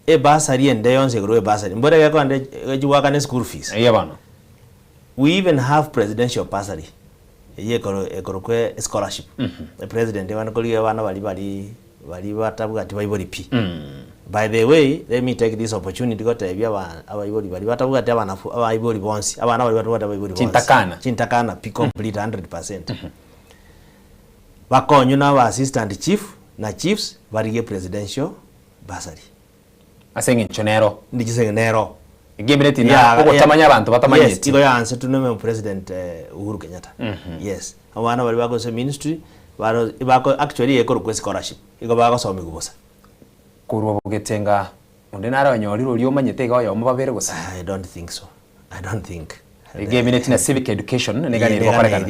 e basari ende yonse grow basari mbore yako ande jiwaka ne school fees bana. We even have presidential bursary. Kwe scholarship. The president wanakoliya wana bali batabuga ati bayiboli pi. By the way, let me take this opportunity to tell you abayiboli bali batabuga ati abayiboli bonsi. Abana bali batabuga abayiboli bonsi. Chintakana pi complete 100%. Bakonyo na assistant chief na chiefs bali presidential bursary. Asengi chonero. Ndichisenge nero. Gebeleti na kutamanya abantu batamanyeti. Yes, iko yanse tunome president Uhuru Kenyatta. Yes. Abana bali bako se ministry bako actually eko request scholarship. Iko bako so migubosa. Kurwa Bugetenga onde nara banyoriro lyo manyete ga yo mababere gusa. I don't think so. I don't think. Gebeleti na civic education neganire bakorekana.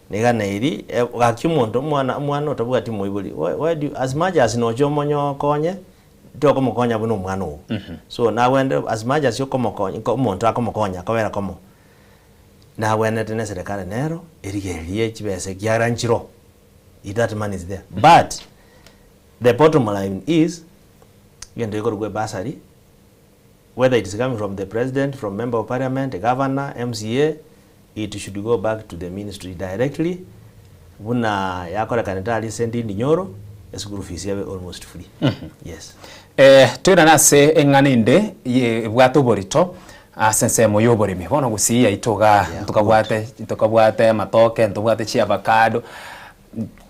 Neganire gakimuntu mwana otabuga ti moibuli. Why do as much as no jomonyo konye to kumukonya buno mwana uyu so na wende as much as yokomukonya umuntu akomukonya kobera komo na wende tene serikali nero erigerie chibese kyaranchiro that money is there but the bottom line is yende ikorugwe basari whether it is coming from the president, from member of parliament, the governor, MCA, it should go back to the ministry directly. Buna yakora kanitali sendi ninyoro, esukuru fees yawe almost free. Yes. Tuina nase enganinde ye bwato borito sense moyo borimi bona gusiya itoga tukabwate matoke ntubwate chi avocado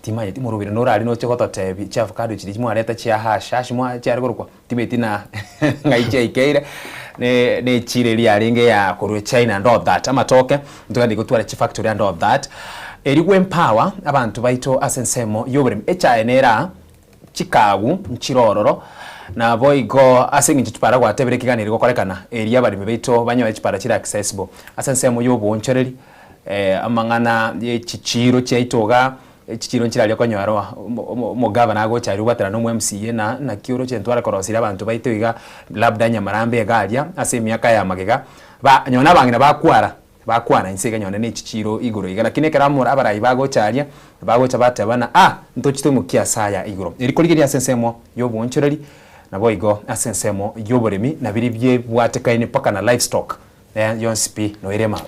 timaye timurubire norari no chikoto tebi chi avocado chiri mwareta chi hashashi mwa chi arigorukwa timeti na ngaiche ikeire ne chire liaringe ya korwe China and all that amatoke ntugandi gutwara chi factory and all that erigwe empower abantu baito asensemo yoborimi echaenera chikagu nchirororo na boigo asingi chitupara kwa tebere kiganiri gokorekana area bari beito banyo chipara chira accessible asensemo yobonchereri amangana ye chichiro chaitoga chichiro nchirali konyarwa mugaba nago chari watera no MCA na kiuro chentwara korosira abantu baito iga labda nyamarambe galia ase miaka ya magega ba nyona bangina bakwana insega nyone ne chichiro iguro iga lakini keramura abarayi bago charia bago chabatabana ntochite mukia saya iguro irikorigiri asensemo yobonchereri nabo igo asensemo yoboremi na biribye bwatekaine paka na livestock yonspi no irema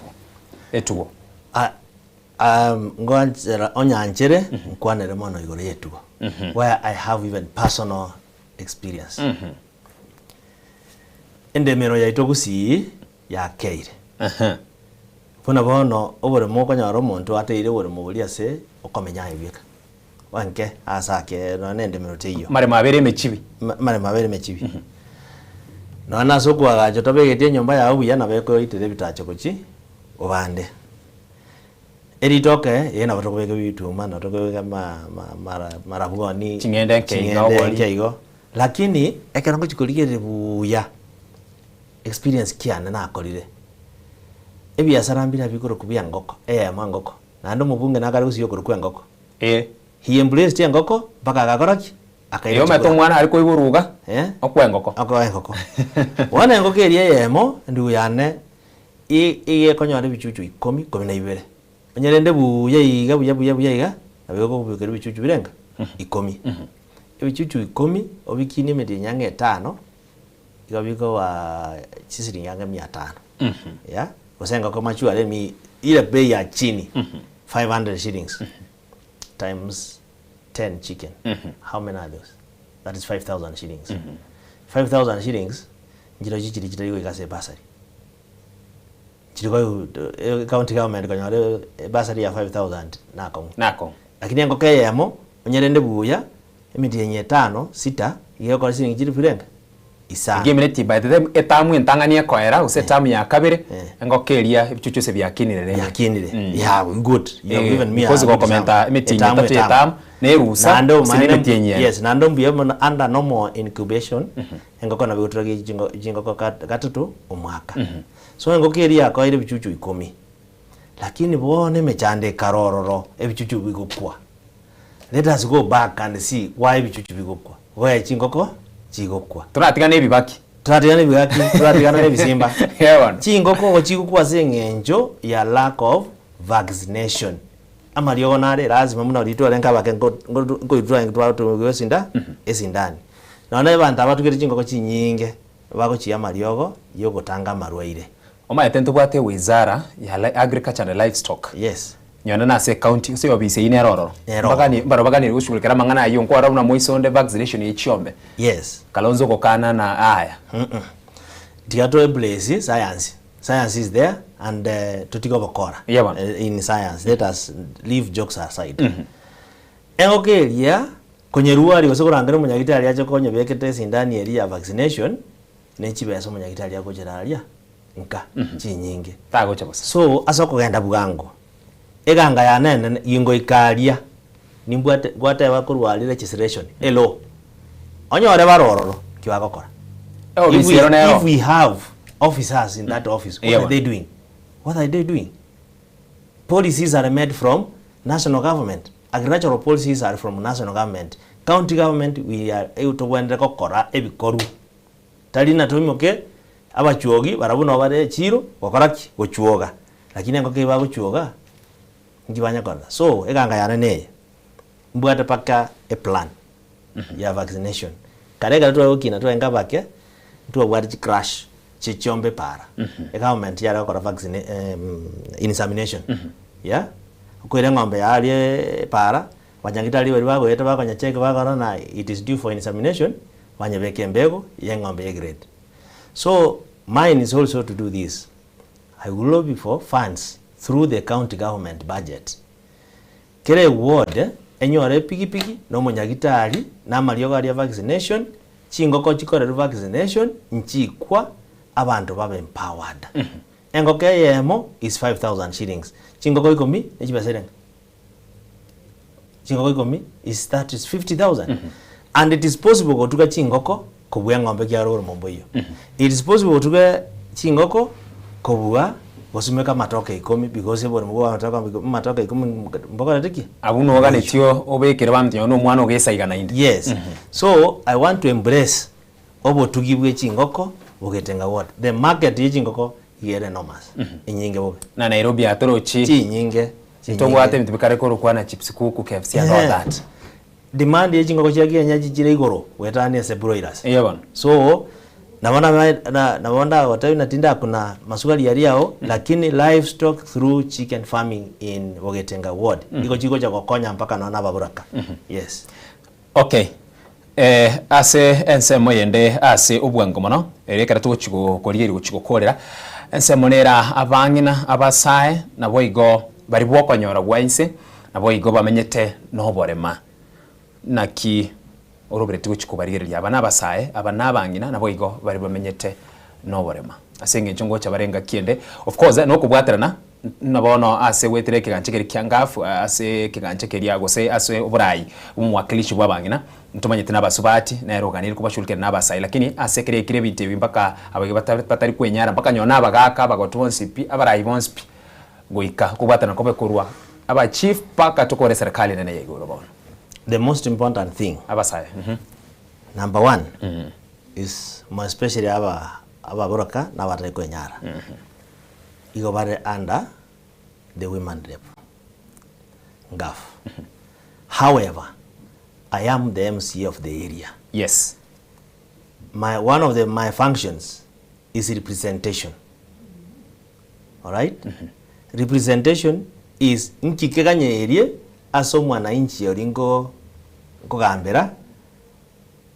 etugo ngwanzera onyanjere nkwanere mono igoro yetugo where I have even personal experience endemero ya itogusi ya keire Puna bono obore moko nyaro muntu ateire bore mubulia se okomenya ibika wanke asake no nende minute iyo mare mabere mechibi no naso kwa jo tobegetie nyumba ya ubu yana beko itire bitacho kuchi obande eritoke yena batokobeke bitu mana tokobeke marabugoni chingende keigo lakini ekerango chikoligere buya experience kiana na akorire ebiasara mbira bikoro kubya ngoko mangoko nando mubunge nakari usiyo kurukwa ngoko he embraced ngoko baka agakoraki akayo meto mwana ariko iburuga okwa ngoko wana ngoko eri yemo ndu yane iye konyore bichuchu 10 onyerende buya iga abego kubikera bichuchu birenga 10 ebichuchu 10 obikini mede nyange 5 igabiko wa chisiri nyange 500 ya Osenga kama chua mi ile bei ya chini 500 shillings times 10 chicken how many are those? That is 5,000 shillings 5,000 shillings njiro chichiri chitari ikase basari chiriko county government kanyore basari ya 5,000 nako lakini ngo keyemo onyerende buya emiti yenye 5 6 iyo kwa shilingi chiri firenga isa gemineti by the time etamu entangania koera usetamu ya kabere ngokeria ibichuchu se byakinire yeah good you have given me because go commenta emiti etamu ne rusa sinimeti yenye yes nando mbiye under normal incubation ngoko na biutrage jingo katutu omwaka so ngokeria ko ile bichuchu 10 lakini bone mechande karororo ebichuchu bigokwa let us go back and see why bichuchu bigokwa why chingoko chigokwa turatigana ebibaki turatigana ebisimba chingoko chigokwa sengenjo ya lack of vaccination amariogo nare lazima muna ritwa renka bake ngo itwa ngitwa tuwesinda esindani naona abantu abatukire chingoko chinyinge bako chiamariogo yogotanga marwaire omaete bwate wizara ya agriculture and livestock yes nyona na se county se obise ine rororo bagani ushugulikira mangana ayo nko arabuna moisonde vaccination yichombe yes kalonzo kokana na aya diato place science is there and tutiko bokora in science let us leave jokes aside engokeria konyeruari osokurangire munyagitari acho konye bekete sindani eri vaccination nechibeso munyagitari akocheraria nka chinyinge tago chabosa so asoko genda bugango eganga ya nene yingo ikaria nimbwate gwate bakurwalire registration elo onyore barororo kiwagokora if we have officers in that office what are they doing policies are made from national government agricultural policies are from national government county government we are able kwenda kokora ebikoru tali na tumoke abachuogi barabuna bare chiro gokoraki gochuoga lakini ngoke ba gochuoga ngibanya kona so eganga yana ne mbwata paka a plan ya vaccination karega tu okina tu engabake tu wadi crash chichombe para government yara kora vaccine insemination yeah kwere ngombe yali para wanyangitali bali bago yeta bakonya check bakora na it is due for insemination wanyebeke mbego ye ngombe ye grade. So mine is also to do this. I will lobby for funds through the county government budget. Kere ward enyore piki no munyagitali na malioga ya vaccination chingoko chikore vaccination nchikwa abantu babe empowered. Engoke yemo is 5,000 shillings. Chingoko ikomi echibaserenga. Chingoko ikomi is 50,000. And it is possible gotuka chingoko kubwa ngombe kya roro mombo hiyo. It is possible gotuka chingoko kubwa gosumeka matoke ikomi because ebo mugwa matoke ikomi mboka natiki abuno oganetio obekere bamtyo no mwana ogesaiga 90. Yes. So I want to embrace obo tugibwe chingoko bogetenga what the market ye chingoko yere enormous inyinge bobe na Nairobi atorochi chinyinge togwate mitibikare ko rukwana chips kuku KFC and all that demand ye chingoko chagia nyaji chire igoro wetani as broilers yebon so naona watawi natinda kuna maswali yaliao lakini livestock through chicken farming in Bogetenga ward iko chiko cha kokonya mpaka naona baburaka. Yes. Okay. Ase ensemo yende ase obwango mono erekera tuchiko korieri guchiko korera ensemo nera abangina abasae na boigo bari bwokonyora gwainse na boigo bamenyete no borema naki orobereti guchiko barigereria abana abasae abana abangina na boigo bari bamenyete no borema asenge nchongo cha barenga kiende of course no kubwaterana nabono ase wetere kiganchekeri kyangafu ase kiganchekeria gose ase oburai umwakilishi bwabangina ntumanyete n'abasubati na eroganiri kubashulukira n'abasai lakini ase kire bite bimpaka abage batari kwenyara mpaka nyona abagaka bagotonsipi abarai bonsipi goika kubwatana kobe kurwa aba chief paka tokore serikali nene yego bono. The most important thing abasai number one is more especially ababuraka na batari kwenyara igo bare under the women rep ngaf. However, I am the MC of the area. Yes. One of my functions is representation. All right? Representation is nkikeganye area aso mwananchi yoringo kugambera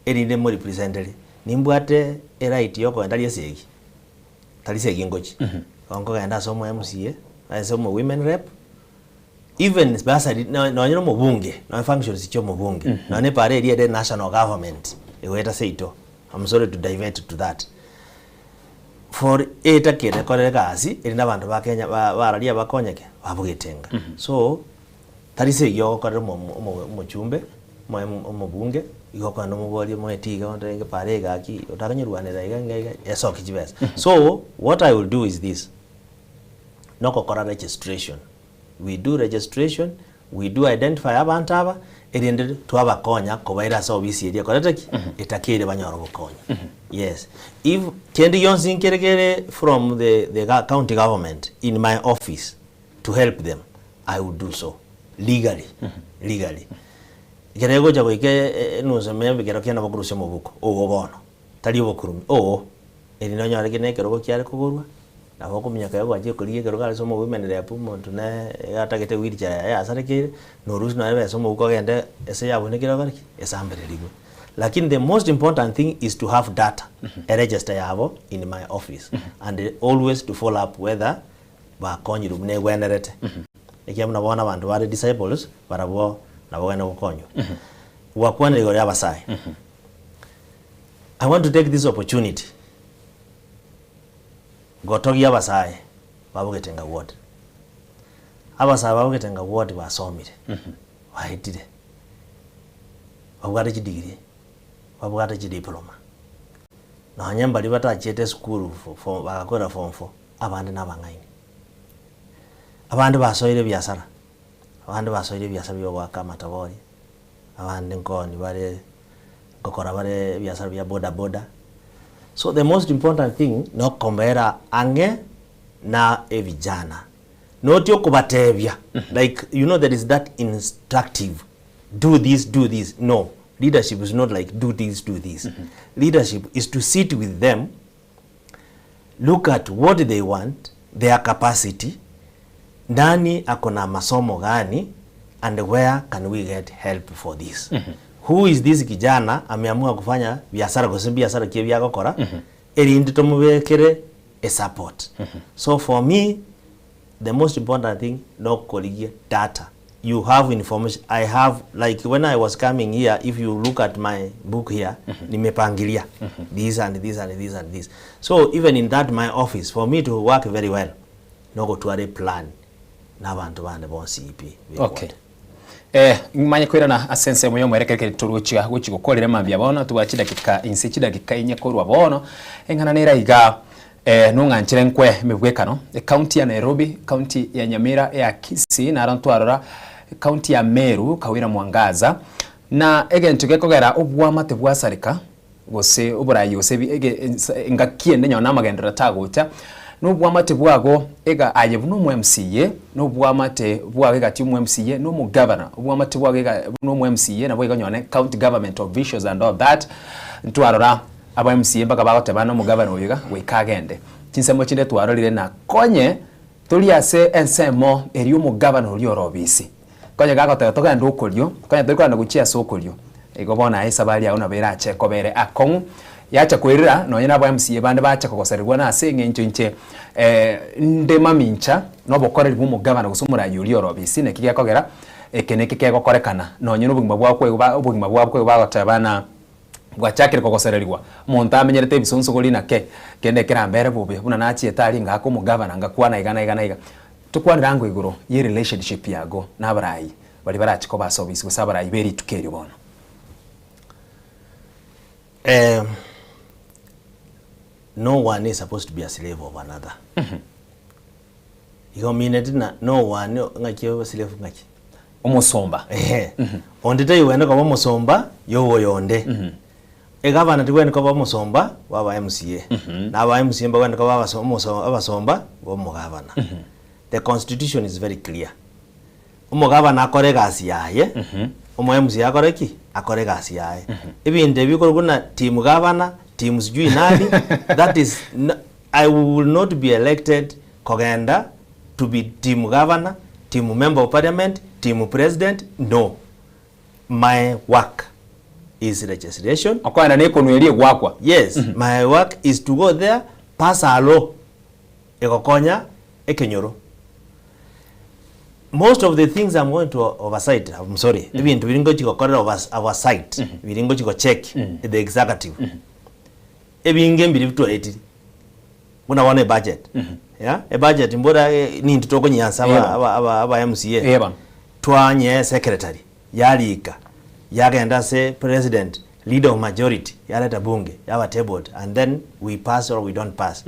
erinde mo representative nimbwate right yoko ndali yesegi tali segi ngochi onko ganda so mo MCA aso mo women rep even basa no nyo mo bunge no functions icho mo bunge no ne pare area the national government eweta seito. I'm sorry to divert to that. For eta kene kore kasi erinda bantu ba Kenya baralia bakonyeke babugetenga. So tarise yo kore mo chumbe mo bunge yoko no muboli mo etiga ondenge pare gaki otakanyurwanira iganga esoki jibesa. So what I will do is this. No kokora registration. We do registration, we do identify abantu aba erinde twabakonya kobaira so bisi eri koretaki etakire banyoro gukonya. Yes. If kendi yonsi nkeregere from the county government in my office to help them, I would do so legally. Legally. Kerego jago ike nuzo membe kero kiana bokuruse mu buko obono. Tali bokurumi. Erino nyore kine kero kyare kugurwa. Nabo kumyaka yago aje kuriye kero kale somo women rep muntu ne atagete wircha ya asarekire no rusi na ebe somo uko gende ese yabone kero gariki esambere ligo. Lakini the most important thing is to have data a register yabo in my office and always to follow up whether ba konyiru ne gwenerete. Ekiamuna bona bantu bari disciples barabo nabo gene gukonyo. Wakwana ligo yabasai. I want to take this opportunity gotogi abasai babugetenga ward. Abasai babugetenga ward basomire. Wahitire. Babugate degree. Babugate diploma. Na hanyamba libata chete school for bakakora form 4 abandi nabangaini. Abandi basoire byasara. Abandi basoire byasara byo gwaka matabori. abandi nkoni bare gokora bare biasara bya boda boda. So the most important thing no kombera ange na vijana. Not yokubatebya. Like, you know, there is that instructive. Do this, do this. No. Leadership is not like do this, do this. Leadership is to sit with them, look at what they want, their capacity, nani akona masomo gani, and where can we get help for this. Who is this kijana ameamua kufanya biashara kwa sababu biashara kia biya gukora eri ndi tomubekere a support. So for me, the most important thing, no colleague data. You have information. I have, like when I was coming here, if you look at my book here, nimepangilia this and this and this and this. So even in that my office, for me to work very well, no go to a plan. Na bantu bande bon CP. Okay. Manye kwira na asense moyo mwerekere turuchiga guchigokorera mambya bono tubachi dakika insichi dakika inye korwa bono engana nera iga nunganchire nkwe mebwekano county ya Nairobi, county ya Nyamira, ya Kisii na arantwarora county ya Meru kawira Mwangaza na egento gekogera obwamate bwasarika gose uburayi gose ngakiende nyona magendera taguta no bwamate bwago ega ayebuno mu MCA no bwamate bwago gati mu MCA no mu governor bwamate bwago no mu MCA na bwago nyone county government officials and all that ntwarora aba MCA baka bagotebana mu governor wiga wikagende kinsemo kinde twarorire na konye tuliase ensemo eri mu governor uri orobisi konye gakotera togenda ukolyo konye turi kwanda guchia sokolyo ego bona esabali auna bera cheko bere akon yacha kwirira no nyina aba MCA bande bacha kokoserwa na asenge nche ndema mincha no bokorera mu governor gusumura uri orobisi ne kigakogera ekeneke kegokorekana no nyina ubugima bwakwe bagotebana gwachakire kokosererwa muntu amenyerete bisonso goli nake kende kirambere bube buna nachi etali ngako mu governor ngakwana igana tukwanira ngo iguro ye relationship yago nabarayi bali barachiko ba service gusabarayi beri tukeri bono. No one is supposed to be a slave of another. You mean it na no one ngaki a slave ngaki umusomba ondete iwene kwa umusomba yowo yonde egavana tiwene kwa umusomba wa MCA na aba MCA mbawene kwa abasomba wa mugavana. The constitution is very clear. Umugavana akore gasi yaye umu MCA akore ki akore gasi yaye ibinde biko kuna team governor team sijui nani that is I will not be elected kogenda to be team governor, team member of parliament, team president. No, my work is legislation. Akwana ne konuelie gwakwa. Yes, my work is to go there, pass a law, ekokonya ekenyoro. Most of the things I'm going to oversight, I'm sorry, even we didn't go to oversight, we didn't go to check the executive. Even game believe to it. When I want a budget, yeah, a budget. Mbora ni ntoko nyansa aba MCA. Twanye secretary, yalika, yagenda se president, leader of majority, yaleta bunge, yaba tabled, and then we pass or we don't pass.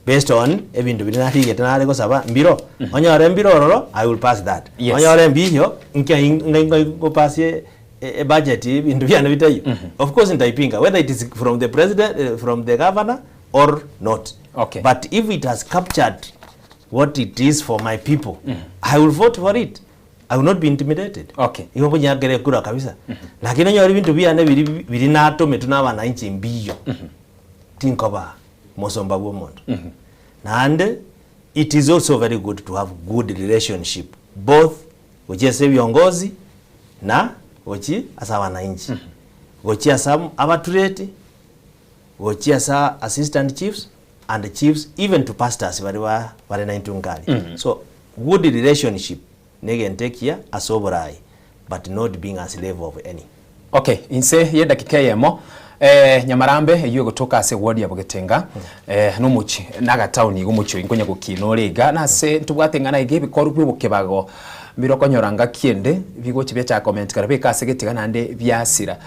Based on ebintu binati getanale ko saba mbiro. Onyore mbiro roro, I will pass that. Onyore mbihyo, nke go pass a budget ibintu byana bitayi. Of course ntaipinga whether it is from the president, from the governor or not. Okay. But if it has captured what it is for my people, I will vote for it. I will not be intimidated. Okay. Iyo kunyagere kura kabisa. Lakini nyori bintu byane biri nato metuna bana inchi mbiyo. Tinkoba mosomba womondo. And it is also very good to have good relationship both uchese viongozi na uchi asa wananchi. Uchi asa abatureti, uchi asa assistant chiefs and the chiefs, even to pastors wale na intungali. So good relationship nege take here asoborai but not being a slave of any. Okay, inse ye dakika yemo Nyamarambe yiwe gutoka ase ward ya Bugetenga numuchi naga town igumucho ingonya gukino rega na se tubwatengana igibi koru bukebago miroko nyoranga kiende bigo kibya cha comment karabeka segetiga nande byasira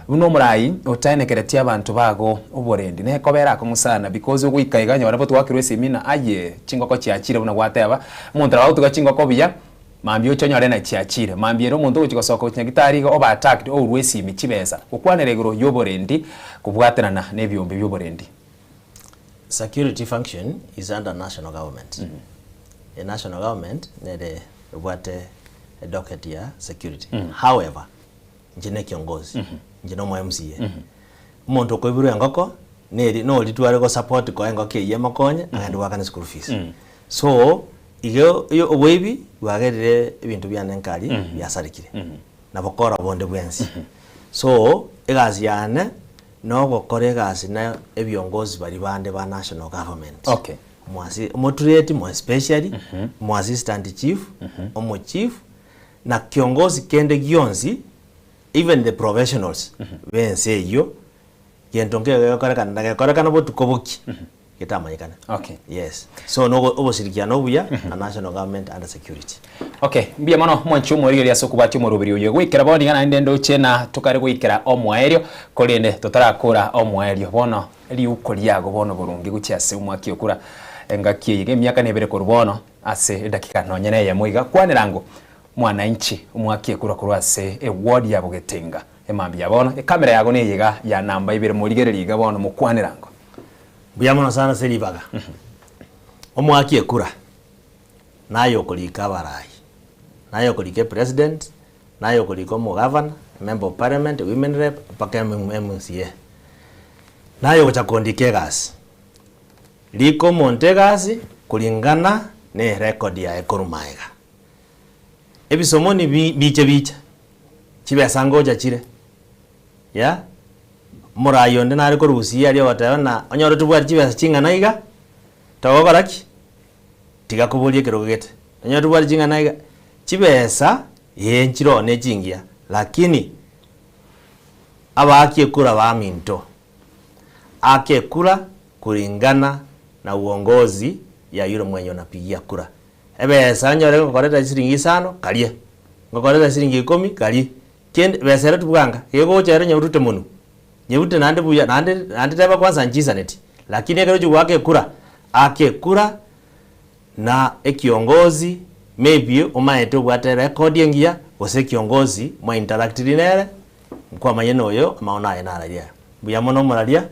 buno murayi utanekeretia abantu bago uborendi ne kobera ko musana because ugwikaiga nyora bo twakirwe semina aye chingoko cyakire buna gwateba muntra wa tugachingo ko biya mambi ochonyore na chiachire mambi ero muntu uchikosoka uchnyagitari oba attacked o rwesi michibesa ukwanere iguru yoborendi kubwaterana nebyombe byoborendi. Security function is under national government. A national government nede bwate a docket ya security. However, njine kiongozi, njine mo MCA. Muntu ko iburu ngoko nedi no litware go support ko ngoko ye makonye and work school fees. So iyo obwebi wagerere ibintu byanenkali byasarikire. Nabokora bonde bwensi. So egazi yane no gukore gasi na ebyongozi bari bande ba national government. Okay. Mwasi motureti mo especially mo assistant chief omo chief na kiongozi kende gionzi even the professionals bense yo yentonge yokorekana botukoboki kitamanyikana. Okay. Yes. So no oboshirikiano buya na national government and security. Okay, mbia mono mwanchu muri ya sokubati mu rubiri uyo gwikira boni ngana ndendo chena tukare gwikira omwaerio kolende totarakura omwaerio bono ri ukoliago bono burungi gucyase umwaki okura engakie yige myaka nebere ko rubono ase dakika nonyene ya muiga kwanirango mwananchi umwaki ekura kurwase e ward ya Bugetenga emambi ya bono kamera yago ne yiga ya namba ibere muri gereriga bono mukwanirango mbia mono sana seribaga omwaki ekura nayo kulika barai nayo kulike president nayo kuliko mo governor member of parliament women rep paka MCA nayo kuchakondike gas liko montegasi kulingana ne record ya Ekorumaiga ebisomoni biche chibesa ngoja chire ya murayo ndi nari ko rusi ari watana onyoro tubwari chibesa chingana iga tagokoraki tiga kubulie kirogete onyoro tubwari chingana iga chibesa yenchiro ne chingia lakini abaki ekura ba minto akekura kulingana na uongozi ya yule mwenye unapigia kura ebesa nyore ngokoreta siringi 5 kalie ngokoreta siringi 10 kalie kende besera tubwanga yego chere nyurute munu nyurute nande buya nande teba kwanza njisa neti lakini ekero juwake kura akekura na ekiongozi maybe umaete bwate record yengia ose kiongozi mwa interact dinere kwa manyeno yo maona enaralia buya mono moralia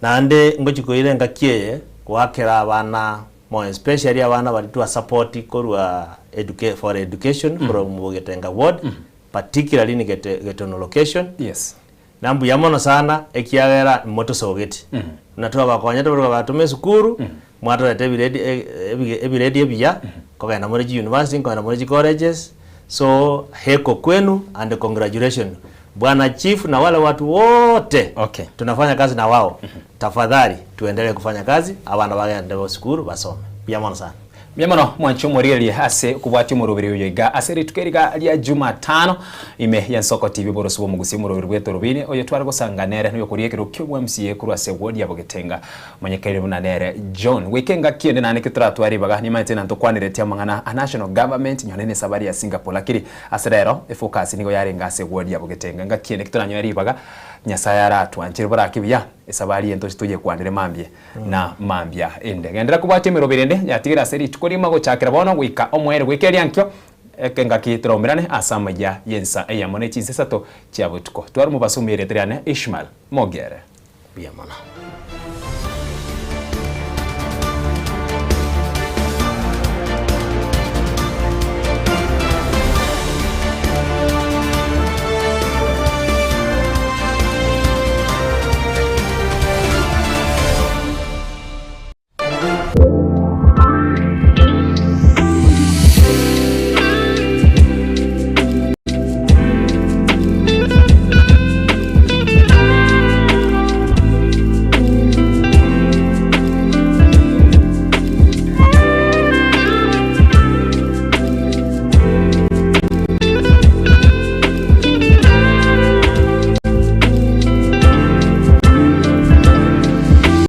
nande ngochikoire ngakie kwakera abana mo especially abana bali to support korwa for education from Bugetenga ward particularly ni getono location. Yes. Nambu ya mono sana ekiagera moto sogeti natwa bakonya to batume sukuru mwatara ebiredi ebya kogana muri university kogana muri colleges so heko kwenu and congratulations bwana chief na wale watu wote. Okay. Tunafanya kazi na wao. Tafadhali tuendelee kufanya kazi abana bagende sukuru basome byamana sana Miamano mwanchu morieli ase kubwati mu rubiri uyiga ase tukeriga lya Jumatano ime ya Nsoko TV borosubo mugusi mu rubiri rweto rubine oyo twara gosanganere niyo kuriekero kyo MCA kuru ase wodi ya Bugetenga monyekere munanere John wekenga kiende nane kitara twari baga ni mate nanto kwanire tia mangana a national government nyonene sabari ya Singapore lakini aserero focus nigo yarenga ase wodi ya Bugetenga ngakiende kitara nyari baga nyasaya atwanchire barakibya esabari ento tuje kwandire mambye na mambya ende gendera kubwati mirobirende yatigira seri tukorima go chakira bono gwika omwere gwikeria nkyo ekenga kitromirane asamaja yensa eyamone chinsesato chiabutuko twari mubasumire triane Ishmael Mogere byamana